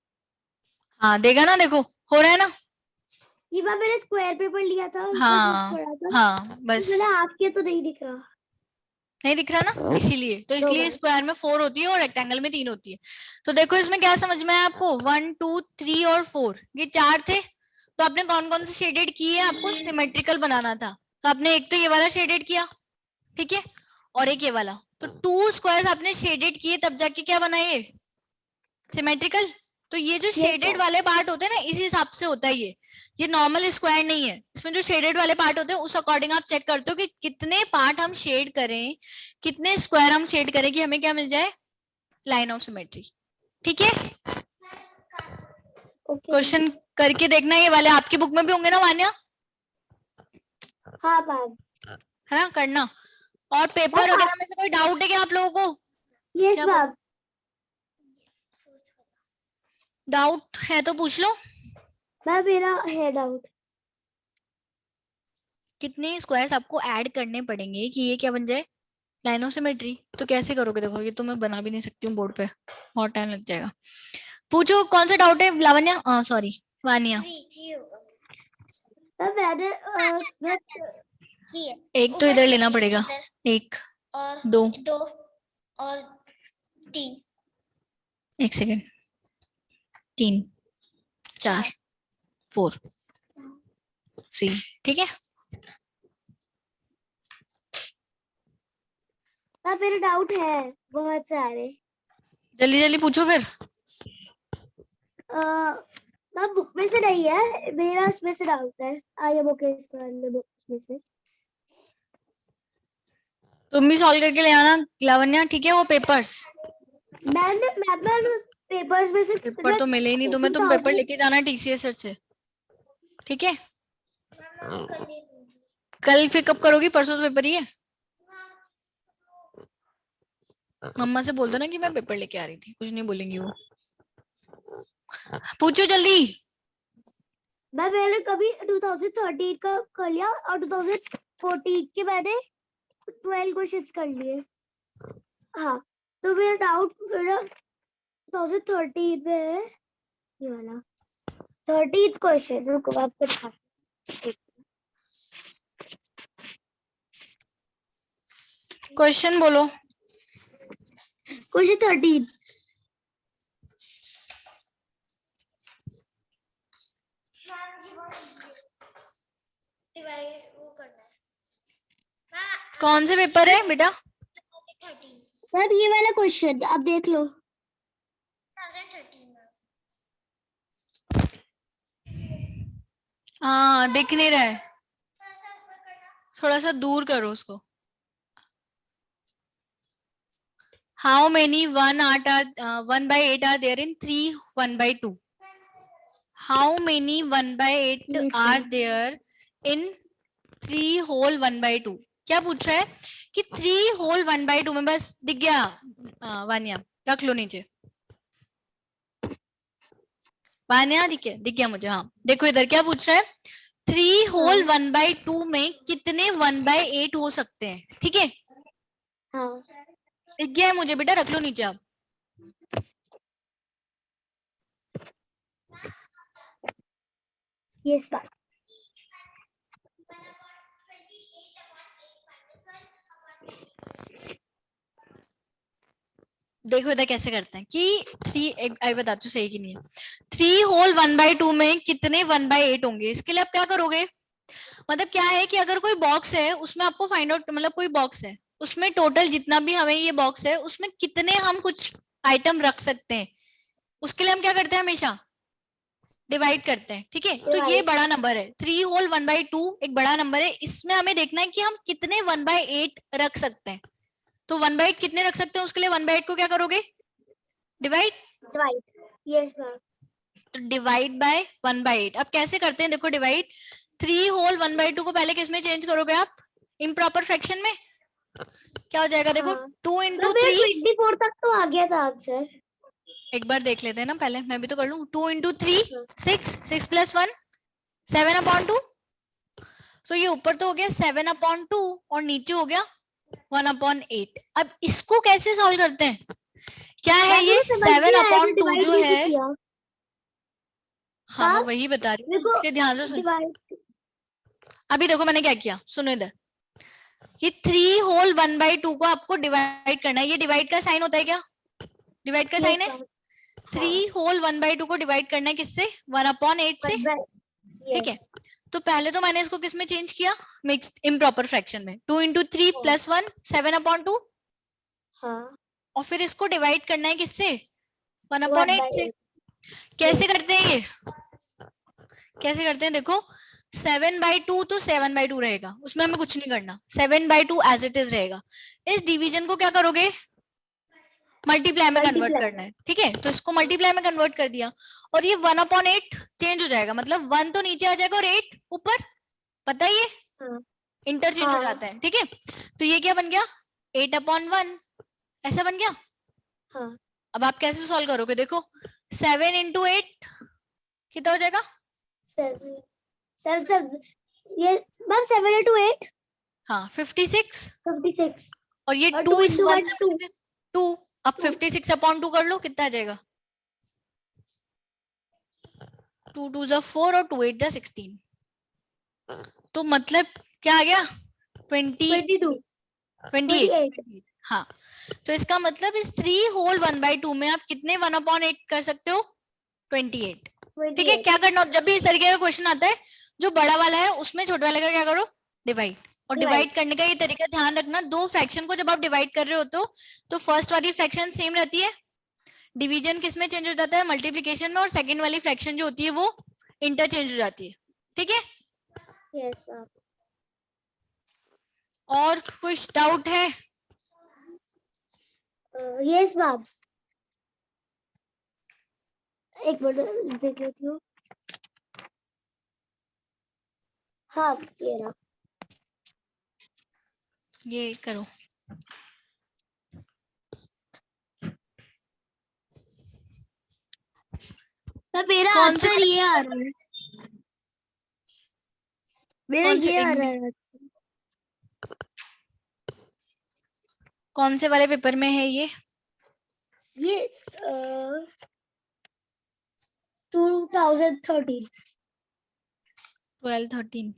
Speaker 1: हाँ देगा ना, देखो हो रहा है ना।
Speaker 2: ये मैम मैंने स्क्वायर पेपर लिया था, उसका जो
Speaker 1: हाँ
Speaker 2: पड़ा था
Speaker 1: हाँ
Speaker 2: तो
Speaker 1: बस।
Speaker 2: मैंने हाफ किया तो नहीं दिख रहा।
Speaker 1: नहीं दिख रहा ना, इसीलिए तो,
Speaker 2: दो
Speaker 1: इसलिए
Speaker 2: बार।
Speaker 1: स्क्वायर में 4 होती है और रेक्टेंगल में 3 होती है। तो देखो इसमें क्या समझ में आया आपको, 1 2 3 और 4, ये 4 थे। तो आपने कौन कौन से शेडेड किए, आपको सिमेट्रिकल बनाना था, तो आपने एक तो ये वाला शेडेड किया, ठीक है, और एक ये वाला। तो 2 स्क्वायर्स आपने शेडेड किए, तब जाके क्या बना ये सिमेट्रिकल। तो ये जो
Speaker 2: यस
Speaker 1: शेडेड
Speaker 2: सर।
Speaker 1: वाले पार्ट होते हैं ना, इस हिसाब से होता है ये नॉर्मल स्क्वायर नहीं है। इसमें जो शेडेड वाले पार्ट होते हैं उस अकॉर्डिंग आप चेक करते हो कि कितने पार्ट हम शेड करें, कितने स्क्वायर हम शेड करें कि हमें क्या मिल जाए, लाइन ऑफ सिमेट्री। ठीक है,
Speaker 2: ओके।
Speaker 1: क्वेश्चन करके देखना, ये वाले आपकी बुक में भी होंगे ना वान्या,
Speaker 2: हाँ मैम।
Speaker 1: है ना, करना। और पेपर
Speaker 2: मैम
Speaker 1: वगैरह में से कोई डाउट है क्या आप लोगों को,
Speaker 2: यस
Speaker 1: क्या
Speaker 2: मैम।
Speaker 1: डाउट है तो पूछ लो।
Speaker 2: मैम मेरा है डाउट।
Speaker 1: कितने स्क्वायर्स आपको ऐड करने पड़ेंगे कि ये क्या बन जाए, लाइन ऑफ सिमेट्री। तो कैसे करोगे, देखो ये तो मैं बना भी नहीं सकती हूँ बोर्ड पे, बहुत टाइम लग जाएगा। पूछो कौन सा डाउट है लावण्या, सॉरी वानिया।
Speaker 2: मैम मैंने मैं
Speaker 1: एक तो इधर लेना पड़ेगा, एक
Speaker 3: और
Speaker 1: दो,
Speaker 3: 2 और 3।
Speaker 1: एक सेकेंड, 3 4 4 सी, ठीक है।
Speaker 2: मैम मेरे डाउट है बहुत सारे।
Speaker 1: जल्दी जल्दी पूछो फिर।
Speaker 2: मैम बुक में से नहीं है, मेरा इसमें से डाउट है। आई एम ओके बुक में से।
Speaker 1: तुम भी सॉल्व करके ले आना लावण्या, ठीक है, वो पेपर्स।
Speaker 2: मैंने उस पेपर्स में से
Speaker 1: पेपर तो मिले ही नहीं तुम्हें, तुम पेपर लेके जाना टीसीएस सर से, ठीक है। कल फिर कब करोगी, परसों तो पेपर ही है। मम्मा से बोल दो ना कि मैं पेपर लेके आ रही थी, कुछ नहीं बोलेंगी वो। पूछो जल्दी।
Speaker 2: मैंने कभी 2013 का कर लिया और 2014 के मैंने 12 क्वेश्चंस कर लिए। हाँ तो मेरा डाउट मेरा 2013 में है ये वाला 13th क्वेश्चन। रुको आपको दिखाती
Speaker 1: क्वेश्चन बोलो।
Speaker 2: क्वेश्चन 13।
Speaker 3: डिवाइड वो करना है। हाँ,
Speaker 1: कौन से पेपर है बेटा,
Speaker 3: 13
Speaker 2: सब ये वाला क्वेश्चन आप देख लो।
Speaker 3: 2013 में।
Speaker 1: हाँ दिख नहीं रहा है, थोड़ा सा दूर करो उसको। How many 1/8 are there in 3 1/2? How many 1/8 are there in 3 whole 1/2? क्या पूछ रहा है कि 3 whole 1/2 में, बस दिख गया वानिया, रख लो नीचे। वानिया दिख गया मुझे, हाँ देखो इधर क्या पूछ रहा है, 3 whole 1/2 में कितने 1/8 हो सकते हैं, ठीक है।
Speaker 2: हाँ
Speaker 1: दिख गया है मुझे बेटा, रख लो नीचे आप।
Speaker 2: यस बात।
Speaker 1: देखो इधर कैसे करते हैं कि 3 आई बताती हूँ सही कि नहीं है। 3 whole 1/2 में कितने 1/8 होंगे, इसके लिए आप क्या करोगे, मतलब क्या है कि अगर कोई बॉक्स है उसमें आपको फाइंड आउट, मतलब कोई बॉक्स है उसमें टोटल जितना भी हमें ये बॉक्स है उसमें कितने हम कुछ आइटम रख सकते हैं, उसके लिए हम क्या करते हैं, हमेशा डिवाइड करते हैं, ठीक है। तो ये बड़ा नंबर है, 3 whole 1/2 एक बड़ा नंबर है, इसमें हमें देखना है कि हम कितने 1/8 रख सकते हैं। तो 1/8 कितने रख सकते हैं, उसके लिए 1/8 को क्या करोगे, डिवाइड।
Speaker 2: Yes ma'am.
Speaker 1: तो डिवाइड बाय 1/8। अब कैसे करते हैं, देखो डिवाइड 3 whole 1/2 को पहले किस में चेंज करोगे आप, इम्प्रॉपर फ्रैक्शन में। क्या हो जाएगा, देखो 2 into 3,
Speaker 2: 24 तक तो आ गया था आंसर।
Speaker 1: एक बार देख लेते हैं ना पहले, मैं भी तो कर लूं। 2 into 3 6, 6 plus 1 7/2। तो ये ऊपर तो हो गया 7/2 और नीचे हो गया 1/8। अब इसको कैसे सॉल्व करते हैं, क्या है ये 7/2 जो है, हाँ मैं वही बता रही हूँ, इसलिए ध्यान से सुनो। अभी देखो मैंने क्या किया, सुनो इधर, ये 3 होल 1/2 को आपको डिवाइड करना है। ये डिवाइड का साइन होता है क्या? डिवाइड का साइन है। 3 होल 1/2 को डिवाइड करना है किससे? 1/8 से। ठीक है, तो पहले तो मैंने इसको किस में चेंज किया? मिक्स्ड इम्प्रॉपर फ्रैक्शन में। 2 × 3 + 1 7/2।
Speaker 2: हाँ
Speaker 1: और फिर इसको डिवाइड करना है किससे? 1/8 से। कैसे करते हैं ये? कैसे करते हैं देखो, 7/2 तो 7/2 रहेगा, उसमें हमें कुछ नहीं करना। 7/2 एज इट इज रहेगा। इस डिवीजन को क्या करोगे? मल्टीप्लाई में कन्वर्ट करना है। ठीक है, तो इसको मल्टीप्लाई में कन्वर्ट कर दिया और ये 1/8 चेंज हो जाएगा, मतलब 1 तो नीचे आ जाएगा और 8 ऊपर। पता है ये इंटरचेंज हो जाता है। ठीक है, तो ये क्या बन गया? 8/1 ऐसा बन गया।
Speaker 2: हाँ।
Speaker 1: अब आप कैसे सॉल्व करोगे? देखो 7 × 8 कितना हो जाएगा?
Speaker 2: 7 ये मैम 7 × 8
Speaker 1: हाँ 56।
Speaker 2: 56
Speaker 1: और ये
Speaker 2: और
Speaker 1: 2
Speaker 2: 2
Speaker 1: इस
Speaker 2: ×
Speaker 1: 1
Speaker 2: 1
Speaker 1: से
Speaker 2: 2
Speaker 1: 2। अब 56/2 कर लो, कितना आ जाएगा? 2 2 = 4 और 2 8 = 16। तो मतलब क्या आ गया?
Speaker 2: 22
Speaker 1: 28। हाँ, तो इसका मतलब इस 3 होल 1/2 में आप कितने 1/8 कर सकते हो? 28। ठीक है, क्या करना जब भी इस तरीके का क्वेश्चन आता है, जो बड़ा वाला है उसमें छोटे वाले का क्या करो? डिवाइड। और डिवाइड करने का ये तरीका ध्यान रखना, दो फ्रैक्शन को जब आप डिवाइड कर रहे हो तो फर्स्ट वाली फ्रैक्शन सेम रहती है, डिवीजन किस में चेंज हो जाता है? मल्टीप्लीकेशन में। और सेकंड वाली फ्रैक्शन जो होती है वो इंटरचेंज हो जाती है। ठीक है,
Speaker 2: यस मैम।
Speaker 1: और कुछ डाउट है?
Speaker 2: यस मैम, एक मिनट देख लेती हूँ। हाँ ये रहा।
Speaker 1: ये करो।
Speaker 2: सर मेरा
Speaker 1: कौन से
Speaker 2: आंसर ये आ रहा है, मेरा
Speaker 1: कौन से
Speaker 2: ये आ रहा है।
Speaker 1: कौन से वाले पेपर में है ये?
Speaker 2: ये 2013।
Speaker 1: 12 13।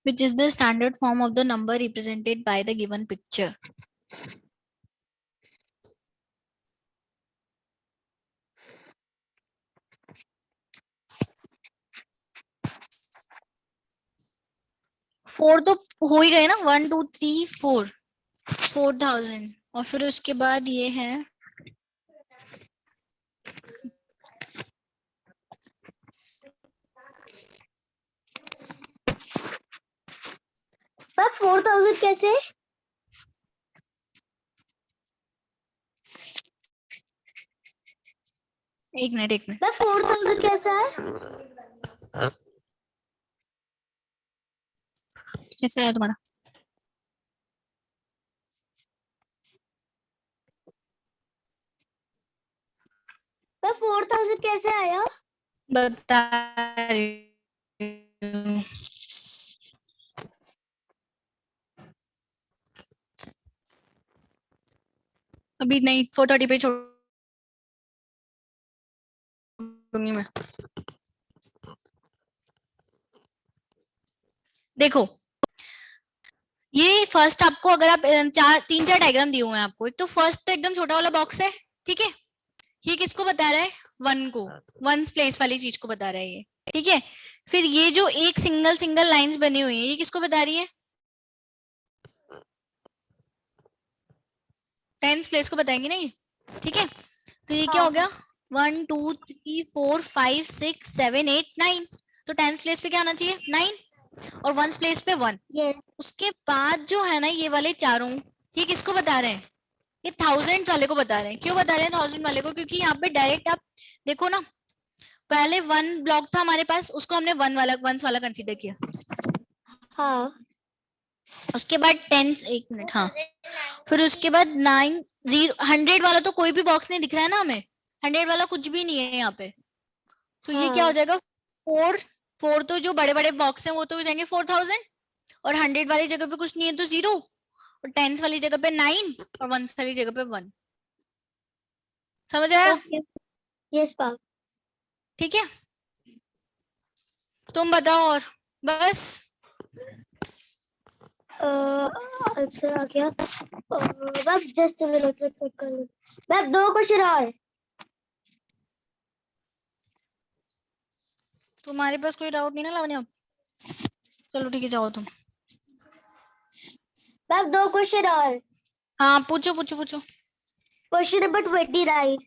Speaker 1: Which is the standard form of the number represented by the given picture? Four तो हो ही गए ना, 1 2 3 4, 4000। और फिर उसके बाद ये है
Speaker 2: पर 4000 कैसे?
Speaker 1: एक मिनट।
Speaker 2: पर 4000 कैसा है?
Speaker 1: कैसे है तुम्हारा?
Speaker 2: पर 4000 कैसे आया?
Speaker 1: बता रही हूँ। अभी नहीं, 430 पे छोड़ूंगी मैं। देखो ये फर्स्ट आपको, अगर आप 3 4 डायग्राम दिए हुए हैं आपको, एक तो फर्स्ट तो एकदम छोटा वाला बॉक्स है। ठीक है, ये किसको बता रहा है? 1 को, 1 प्लेस वाली चीज को बता रहा है ये। ठीक है, फिर ये जो एक सिंगल सिंगल लाइंस बनी हुई है, ये किसको बता रही है? 10th प्लेस को बताएंगे ना ये। ठीक है, तो ये क्या हो गया? 1 2 3 4 5 6 7 8 9। तो 10th प्लेस पे क्या आना चाहिए? 9। और 1 प्लेस पे 1। उसके बाद जो है ना ये वाले चारों, ये किसको बता रहे हैं? ये 1000 वाले को बता रहे हैं। क्यों बता रहे हैं 1000 वाले को? क्योंकि यहाँ पे डायरेक्ट आप देखो ना, पहले 1 ब्लॉक था हमारे पास, उसको हमने 1 वाला कंसीडर किया।
Speaker 2: हाँ।
Speaker 1: उसके बाद 10, एक मिनट, हाँ, फिर उसके बाद 9 0 100 वाला तो कोई भी बॉक्स नहीं दिख रहा है ना हमें, 100 वाला कुछ भी नहीं है यहाँ पे। तो ये क्या हो जाएगा? 4 4 तो जो बड़े बड़े बॉक्स हैं वो तो हो जाएंगे 4000। और 100 वाली जगह पे कुछ नहीं है तो 0, और 10 वाली जगह पे 9, और 1 वाली जगह पे 1। समझ आया?
Speaker 2: ओके यस पाप।
Speaker 1: ठीक है, तुम बताओ। और बस
Speaker 2: अच्छा आ गया। मैम जस्ट मिनट में चेक कर लो। मैम 2 क्वेश्चन और।
Speaker 1: तुम्हारे पास कोई डाउट नहीं ना लावण्या? चलो ठीक है, जाओ तुम।
Speaker 2: मैम 2 क्वेश्चन और।
Speaker 1: हाँ पूछो पूछो पूछो।
Speaker 2: Question number 20 right.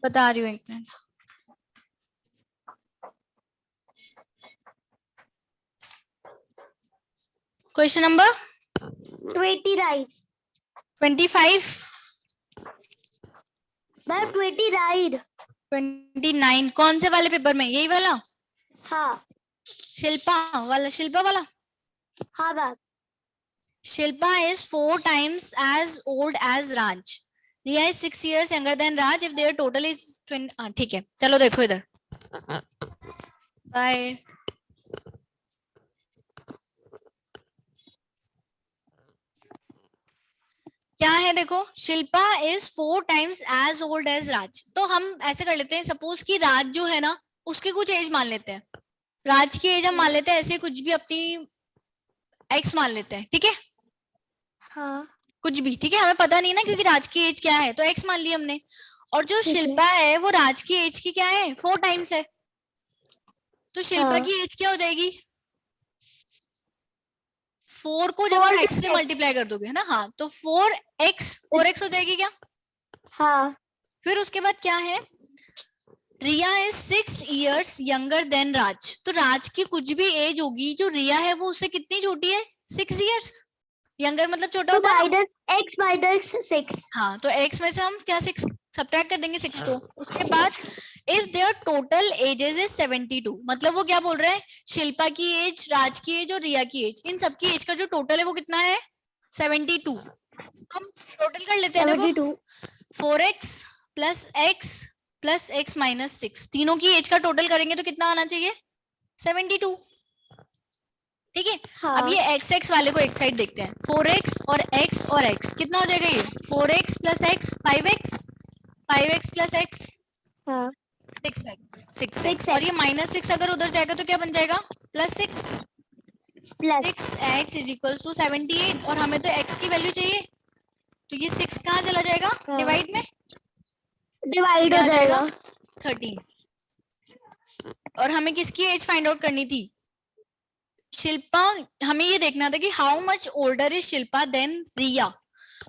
Speaker 1: बता रही हूँ, एक minute. Question number
Speaker 2: 20 right.
Speaker 1: 25,
Speaker 2: ma'am 20 right.
Speaker 1: 29 कौन से वाले पेपर में? यही वाला
Speaker 2: हाँ
Speaker 1: शिल्पा वाला? शिल्पा वाला।
Speaker 2: हाँ ma'am.
Speaker 1: Shilpa is 4 times as old as Raj. Riya is 6 years younger than Raj. If their total is 20, ठीक है, चलो देखो इधर। बाय। क्या है देखो, Shilpa is 4 times as old as Raj। तो हम ऐसे कर लेते हैं, सपोज कि राज जो है ना, उसकी कुछ एज मान लेते हैं। राज की एज हम मान लेते हैं, ऐसे कुछ भी अपनी एक्स मान लेते हैं, ठीक है?
Speaker 2: हाँ
Speaker 1: कुछ भी ठीक है, हमें पता नहीं ना, क्योंकि राज की एज क्या है, तो एक्स मान ली हमने। और जो
Speaker 2: ठीक है।
Speaker 1: शिल्पा है वो राज की एज की क्या है, 4 टाइम्स है। तो शिल्पा
Speaker 2: हाँ
Speaker 1: की एज क्या हो जाएगी? 4 को जब आप
Speaker 2: 4
Speaker 1: एक्स से
Speaker 2: x।
Speaker 1: मल्टीप्लाई कर दोगे है ना, हाँ, तो 4x हो जाएगी क्या?
Speaker 2: हाँ
Speaker 1: फिर उसके बाद क्या है, रिया इज 6 years यंगर देन राज। तो राज की कुछ भी एज होगी, जो रिया है वो उससे कितनी छोटी है? 6 years यंगर, मतलब छोटा
Speaker 2: तो
Speaker 1: होता है ना।
Speaker 2: Minus x minus 6।
Speaker 1: हाँ, तो x में से हम क्या 6 सब्ट्रैक्ट कर देंगे 6 को। उसके बाद if there total ages is 72, मतलब वो क्या बोल रहे हैं, शिल्पा की एज, राज की एज और रिया की एज, इन सबकी एज का जो टोटल है वो कितना है? 72। हम टोटल कर लेते हैं, देखो
Speaker 2: 72
Speaker 1: 4x प्लस x माइनस 6, तीनों की एज का टोटल करेंगे तो कितना आना चाहिए? 72। ठीक है,
Speaker 2: हाँ
Speaker 1: अब ये x वाले को एक साइड देखते हैं। 4x और x कितना हो जाएगा? ये 4x plus x 5x, 5x plus x
Speaker 2: हाँ
Speaker 1: 6x, और ये माइनस 6 अगर उधर जाएगा तो क्या बन जाएगा? Plus 6।
Speaker 2: Plus
Speaker 1: 6x is equals to 78, और हमें तो x की वैल्यू चाहिए, तो ये 6 कहाँ चला जाएगा?
Speaker 2: हाँ।
Speaker 1: डिवाइड में
Speaker 2: डिवाइड
Speaker 1: क्या
Speaker 2: हो
Speaker 1: आ जाएगा?
Speaker 2: जाएगा
Speaker 1: 13। और हमें किसकी एज फाइंड आउट करनी थी? शिल्पा। हमें ये देखना था कि how much older is Shilpa than Riya.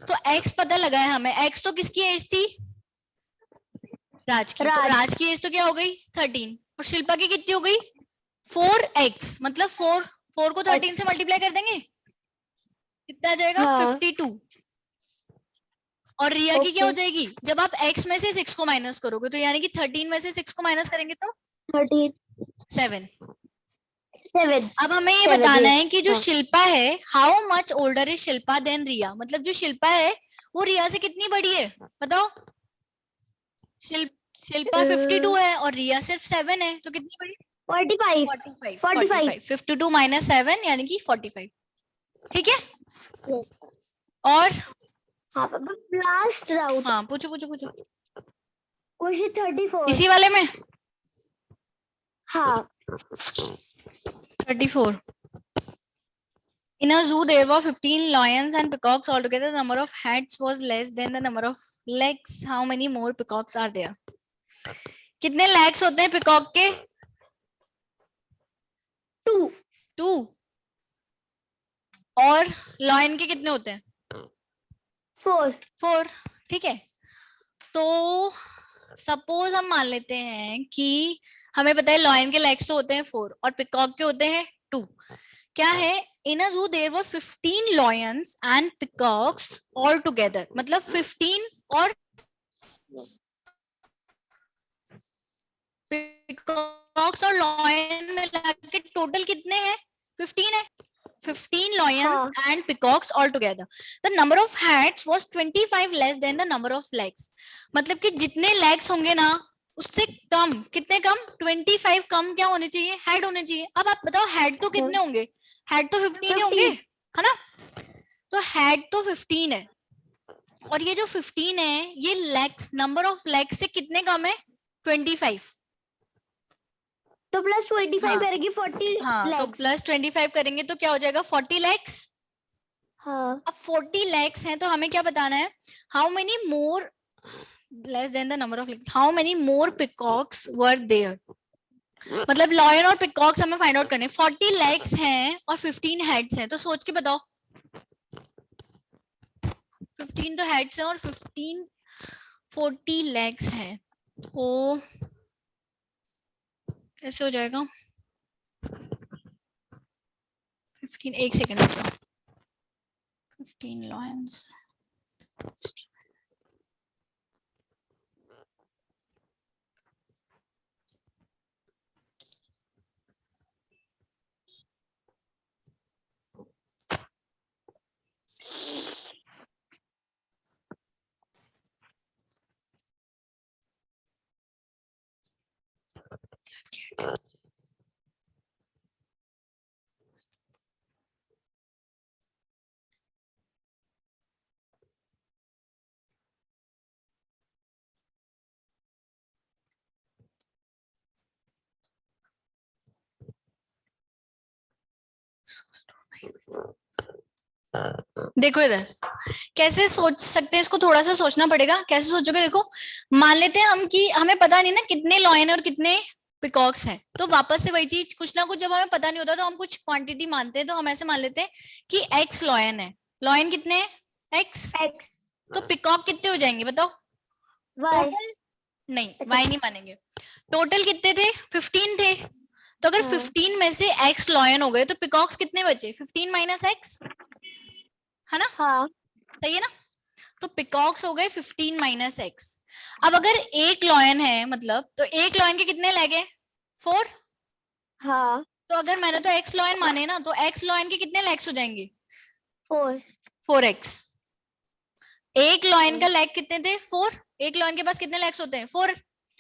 Speaker 1: तो x पता लगा है हमें, x तो किसकी एज थी? राज की। तो राज की एज तो क्या हो गई? 13, और शिल्पा की कितनी हो गई? 4x, मतलब 4 को 13 से मल्टीप्लाई कर देंगे, कितना आ जाएगा?
Speaker 2: हाँ
Speaker 1: 52। और रिया की क्या हो जाएगी? जब आप x में से 6 को माइनस करोगे, तो यानी कि 13 में से 6 को माइनस करेंगे तो 7।
Speaker 2: 7।
Speaker 1: अब हमें ये बताना है कि जो शिल्पा है, how much older is Shilpa than Riya, मतलब जो शिल्पा है वो रिया से कितनी बड़ी है, बताओ। शिल्पा 52 है और रिया सिर्फ 7 है, तो कितनी बड़ी?
Speaker 2: 45
Speaker 1: 52 माइनस 7 यानी कि 45। ठीक है,
Speaker 2: Yes.
Speaker 1: और
Speaker 2: हाँ लास्ट राउंड।
Speaker 1: हाँ पूछो पूछो पूछो।
Speaker 2: क्वेश्चन 34।
Speaker 1: इसी वाले में
Speaker 2: हाँ
Speaker 1: 34। In a zoo, there were 15 lions and peacocks altogether. The number of heads was less than the number of legs. How many more peacocks are there? कितने legs होते हैं peacock के? 2। और lion के कितने होते हैं? 4। ठीक है, तो सपोज हम मान लेते हैं कि हमें पता है लॉयन के लेग्स तो होते हैं 4 और पिकॉक के होते हैं 2। क्या है, in a zoo there were 15 lions and peacocks all together, मतलब 15 और पिकॉक्स और लॉयन मिला के टोटल कितने हैं? 15 है। 15 lions and peacocks all together. The number of heads was 25 less than the number of legs. मतलब कि जितने legs होंगे ना उससे कम, कितने कम, 25 कम क्या होने चाहिए, हेड होने चाहिए। अब आप बताओ हेड तो कितने होंगे, हेड तो 15 ही होंगे,
Speaker 2: 15।
Speaker 1: है ना। तो हेड तो 15 है, और ये जो 15 है ये लेग्स, नंबर ऑफ लेग्स से कितने कम है, 25।
Speaker 2: तो प्लस 25
Speaker 1: हाँ
Speaker 2: करेगी 40
Speaker 1: हाँ, तो
Speaker 2: लैक्स।
Speaker 1: प्लस 25 करेंगे तो क्या हो जाएगा, 40 लैक्स।
Speaker 2: हाँ
Speaker 1: अब 40 लैक्स हैं तो हमें क्या बताना है, how many more less than the number of legs, how many more peacocks were there. मतलब लॉयन और पिकॉक्स हमें फाइंड आउट करने, 40 लेग्स हैं और 15 हेड्स हैं, तो सोच के बताओ, 15 तो हेड्स हैं और 15 40 लेग्स हैं, तो कैसे हो जाएगा, 15, एक सेकेंड, 15 लॉयंस, देखो इधर कैसे सोच सकते हैं इसको, थोड़ा सा सोचना पड़ेगा, कैसे सोचोगे, देखो मान लेते हैं हम कि हमें पता नहीं ना कितने लॉयन और कितने पिकॉक्स हैं, तो वापस से वही चीज, कुछ ना कुछ जब हमें पता नहीं होता तो हम कुछ क्वांटिटी मानते हैं, तो हम ऐसे मान लेते हैं कि एक्स लॉयन है, लॉयन कितने हैं एक्स,
Speaker 2: एक्स
Speaker 1: तो पिकॉक कितने हो जाएंगे बताओ,
Speaker 2: वाई।
Speaker 1: टोटल, नहीं
Speaker 2: अच्छा
Speaker 1: वाई नहीं मानेंगे, टोटल कितने थे, 15 थे, तो अगर
Speaker 2: हाँ
Speaker 1: 15 में से एक्स लॉयन हो गए तो पिकॉक्स कितने बचे, 15 माइनस एक्स, है ना,
Speaker 2: हाँ
Speaker 1: सही है ना। तो पिकॉक्स हो गए 15 माइनस एक्स। अब अगर एक लॉयन है मतलब, तो एक लॉयन के कितने लेग हैं, 4,
Speaker 2: हाँ
Speaker 1: तो अगर मैंने तो एक्स लॉयन माने ना, तो एक्स लॉयन के कितने लेग्स हो जाएंगे,
Speaker 2: 4।
Speaker 1: 4x। एक लॉयन का लेग कितने थे, 4, एक लॉयन के पास कितने लेग्स होते हैं, 4,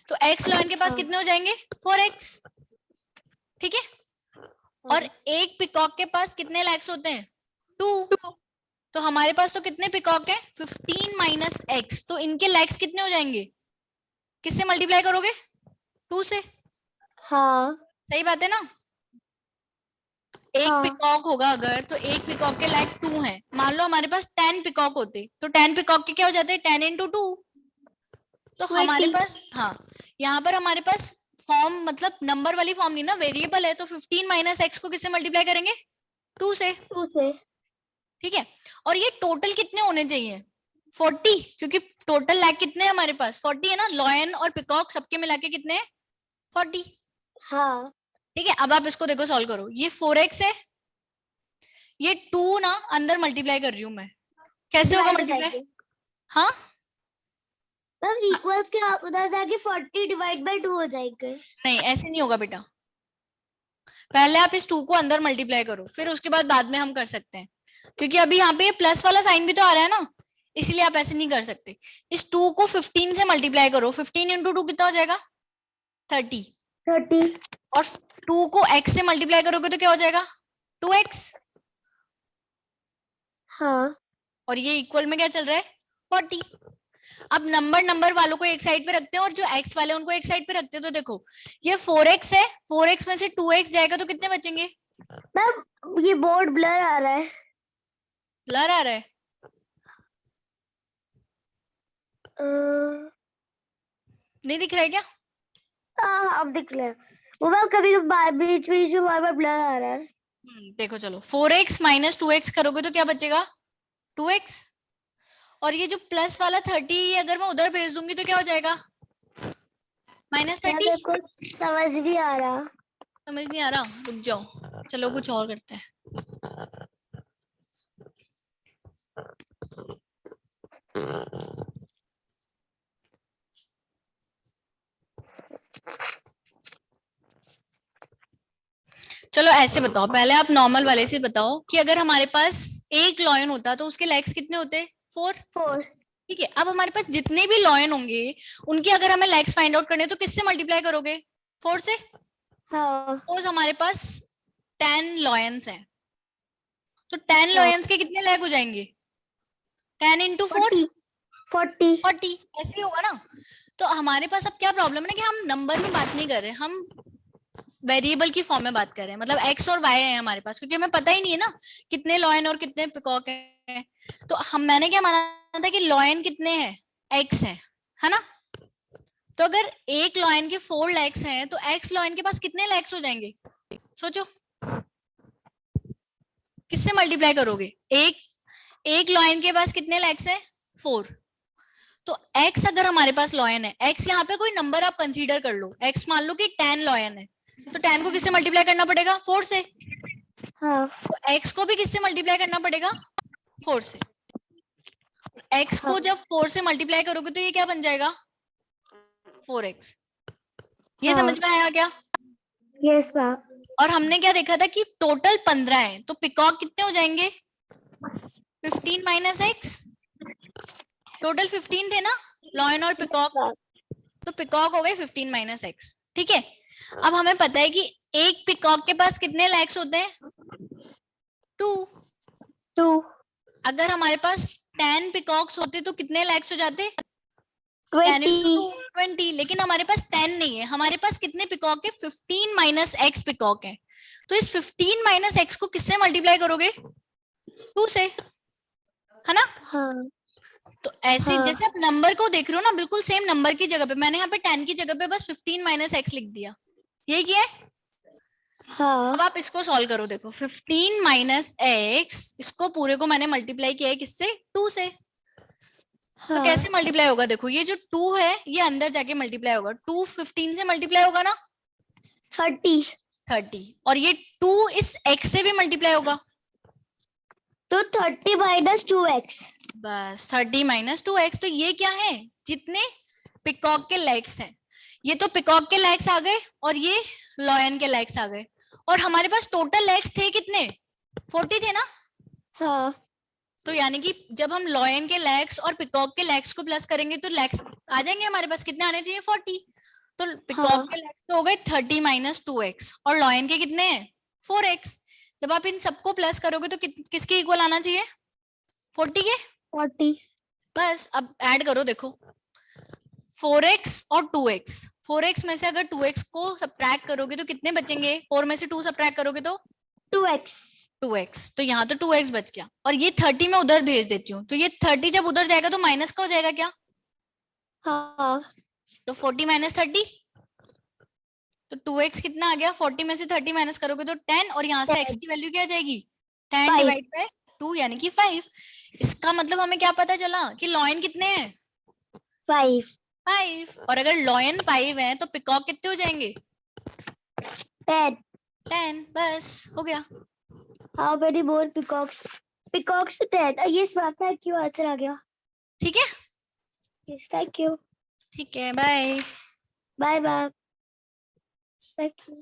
Speaker 1: तो एक्स लॉयन के पास
Speaker 2: हाँ
Speaker 1: कितने हो जाएंगे, 4x, ठीक है। और
Speaker 2: हाँ
Speaker 1: एक पिकॉक के पास कितने लेग्स होते हैं, 2, तो हमारे पास तो कितने पिकॉक है, 15 माइनस एक्स, तो इनके लेग्स कितने हो जाएंगे, किससे मल्टीप्लाई करोगे, 2 से,
Speaker 2: हाँ
Speaker 1: सही बात है ना। एक
Speaker 2: हाँ
Speaker 1: पिकॉक होगा अगर, तो एक पिकॉक के लायक 2 है, मान लो हमारे पास 10 पिकॉक होते तो 10 पिकॉक के क्या हो जाते, 10 इंटू 2, तो हमारे
Speaker 2: 20
Speaker 1: पास, हाँ यहाँ पर हमारे पास फॉर्म, मतलब नंबर वाली फॉर्म नहीं ना, वेरिएबल है, तो 15 माइनस एक्स को किससे मल्टीप्लाई करेंगे, 2 से,
Speaker 2: 2 से।
Speaker 1: ठीक है। और ये टोटल कितने होने चाहिए, 40, क्योंकि टोटल लैग कितने हैं हमारे पास, 40 है ना, लॉयन और पिकॉक सबके मिला के कितने हैं, 40,
Speaker 2: हाँ
Speaker 1: ठीक है। अब आप इसको देखो, सॉल्व करो, ये 4x है, ये 2 ना अंदर मल्टीप्लाई कर रही हूं मैं, कैसे होगा
Speaker 2: डिवाइड हो
Speaker 1: मल्टीप्लाई,
Speaker 2: जाएंगे।
Speaker 1: हाँ
Speaker 2: तब इक्वल्स के उधर जाके 40 डिवाइड बाय 2 हो जाएंगे।
Speaker 1: नहीं ऐसे नहीं होगा बेटा, पहले आप इस 2 को अंदर मल्टीप्लाई करो, फिर उसके बाद में हम कर सकते हैं, क्योंकि अभी यहाँ पे ये प्लस वाला साइन भी तो आ रहा है ना, इसलिए आप ऐसे नहीं कर सकते। इस 2 को 15 से मल्टीप्लाई करो, 15 इंटू 2 कितना हो जाएगा, 30,
Speaker 2: 30
Speaker 1: और 2 को x से मल्टीप्लाई करोगे तो क्या हो जाएगा, 2x,
Speaker 2: हाँ
Speaker 1: और ये इक्वल में क्या चल रहा है, 40। अब नंबर नंबर वालों को एक साइड पे रखते हैं और जो x वाले उनको एक साइड पे रखते हैं, तो देखो ये 4x है, 4x में से 2x जाएगा तो कितने बचेंगे,
Speaker 2: मैम ये बोर्ड ब्लर आ रहा है।
Speaker 1: ब्लर आ रहा है, नहीं दिख रहा है क्या,
Speaker 2: हाँ अब दिख रहा है। वो मैम कभी बीच बीच में बार बार ब्लर आ रहा है।
Speaker 1: देखो चलो 4x माइनस 2x करोगे तो क्या बचेगा, 2x, और ये जो प्लस वाला 30 अगर मैं उधर भेज दूंगी तो क्या हो जाएगा, माइनस
Speaker 2: यार
Speaker 1: 30,
Speaker 2: मेरे को समझ नहीं आ रहा।
Speaker 1: समझ नहीं आ रहा, रुक जाओ, चलो कुछ और करते हैं। चलो ऐसे बताओ, पहले आप नॉर्मल वाले से बताओ कि अगर हमारे पास एक लॉयन होता तो उसके लेग्स कितने होते, 4,
Speaker 2: 4
Speaker 1: ठीक है, अब हमारे पास जितने भी लॉयन होंगे उनकी अगर हमें लेग्स फाइंड आउट करने तो किससे मल्टीप्लाई करोगे? 4 से।
Speaker 2: हाँ
Speaker 1: सपोज हमारे पास 10 लॉयंस हैं, तो 10
Speaker 2: हाँ
Speaker 1: लॉयंस के कितने लेग हो जाएंगे? 10 इंटू 4
Speaker 2: 40
Speaker 1: 40, ऐसे ही होगा ना। तो हमारे पास अब क्या प्रॉब्लम है ना, कि हम नंबर में बात नहीं कर रहे, हम वेरिएबल की फॉर्म में बात कर रहे हैं, मतलब एक्स और वाई है हमारे पास, क्योंकि हमें पता ही नहीं है ना कितने लॉयन और कितने पिकॉक हैं। तो मैंने क्या माना था कि लॉयन कितने हैं? एक्स है ना। तो अगर एक लॉयन के 4 लेग्स हैं तो एक्स लॉयन के पास कितने लेग्स हो जाएंगे? सोचो, किससे मल्टीप्लाई करोगे? एक लॉयन के पास कितने लेग्स हैं? 4। तो x अगर हमारे पास लॉयन है, x यहाँ पे कोई नंबर आप कंसीडर कर लो, x मान लो कि 10 लॉयन है, तो 10 को किससे मल्टीप्लाई करना पड़ेगा? 4 से।
Speaker 2: हाँ
Speaker 1: तो x को भी किससे मल्टीप्लाई करना पड़ेगा? 4 से। x को जब 4 से मल्टीप्लाई करोगे तो ये क्या बन जाएगा? 4x। ये
Speaker 2: हाँ
Speaker 1: समझ में आया क्या?
Speaker 2: यस मैम
Speaker 1: और हमने क्या देखा था कि टोटल 15 है, तो पिकॉक कितने हो जाएंगे? 15 माइनस एक्स। टोटल 15 थे ना लॉयन और पिकॉक, तो पिकॉक हो गए 15 माइनस एक्स। ठीक है, अब हमें पता है कि एक पिकॉक के पास कितने लेग्स होते हैं? 2।
Speaker 2: 2
Speaker 1: अगर हमारे पास 10 पिकॉक्स होते तो कितने लेग्स हो जाते? 10 इंटू
Speaker 2: 20
Speaker 1: टू 20। लेकिन हमारे पास 10 नहीं है, हमारे पास कितने पिकॉक है? 15 माइनस एक्स पिकॉक है। तो इस 15 माइनस एक्स को किससे मल्टीप्लाई करोगे? 2 से, है ना।
Speaker 2: हाँ
Speaker 1: तो ऐसे
Speaker 2: हाँ
Speaker 1: जैसे आप नंबर को देख रहे हो ना, बिल्कुल सेम नंबर की जगह पे मैंने यहाँ पे 10 की जगह पे बस 15 माइनस एक्स लिख दिया, यही किया है।
Speaker 2: हाँ
Speaker 1: अब आप इसको सॉल्व करो, देखो 15 माइनस एक्स, इसको पूरे को मैंने मल्टीप्लाई किया है किससे? 2 से। तो
Speaker 2: हाँ
Speaker 1: कैसे मल्टीप्लाई होगा? देखो ये जो 2 है ये अंदर जाके मल्टीप्लाई होगा, 2 15 से मल्टीप्लाई होगा ना,
Speaker 2: 30
Speaker 1: 30। और ये 2 इस x से भी मल्टीप्लाई होगा,
Speaker 2: तो 30 माइनस 2x
Speaker 1: बस 30 माइनस 2x। तो ये क्या है? जितने पिकॉक के लेग्स हैं, ये तो पिकॉक के लेग्स आ गए और ये लॉयन के लेग्स आ गए, और हमारे पास टोटल लेग्स थे कितने? 40 थे ना।
Speaker 2: हाँ
Speaker 1: तो यानी कि जब हम लॉयन के लेग्स और पिकॉक के लेग्स को प्लस करेंगे तो लेग्स आ जाएंगे हमारे पास, कितने आने चाहिए? 40। तो पिकॉक
Speaker 2: हाँ
Speaker 1: के लेग्स तो हो गए 30 माइनस 2x, और लॉयन के कितने हैं? 4x। जब आप इन सबको प्लस करोगे तो किसके इक्वल आना चाहिए? 40 के।
Speaker 2: 40
Speaker 1: बस अब ऐड करो, देखो 4x और 2x, 4x में से अगर 2x को सब्ट्रैक्ट करोगे तो कितने बचेंगे? 4 में से 2 सब्ट्रैक्ट करोगे तो
Speaker 2: 2x
Speaker 1: 2x। तो यहाँ तो 2x बच गया, और ये 30 मैं उधर भेज देती हूँ, तो ये 30 जब उधर जाएगा तो माइनस का हो जाएगा क्या?
Speaker 2: हाँ
Speaker 1: तो 40 माइनस 30, तो 2x कितना आ गया? 40 में से 30 माइनस करोगे तो 10, और यहाँ से x
Speaker 2: 10
Speaker 1: की वैल्यू क्या आ जाएगी? 10
Speaker 2: 5
Speaker 1: डिवाइड बाय 2 यानी कि 5। इसका मतलब हमें क्या पता चला कि लॉयन कितने हैं?
Speaker 2: 5
Speaker 1: 5। और अगर लॉयन 5 है तो पिकॉक कितने हो जाएंगे?
Speaker 2: 10
Speaker 1: 10। बस हो गया।
Speaker 2: How many more peacocks 10 yes ma'am thank you answer आ गया
Speaker 1: ठीक है,
Speaker 2: यस थैंक यू
Speaker 1: ठीक है, bye.
Speaker 2: Bye ma'am thank you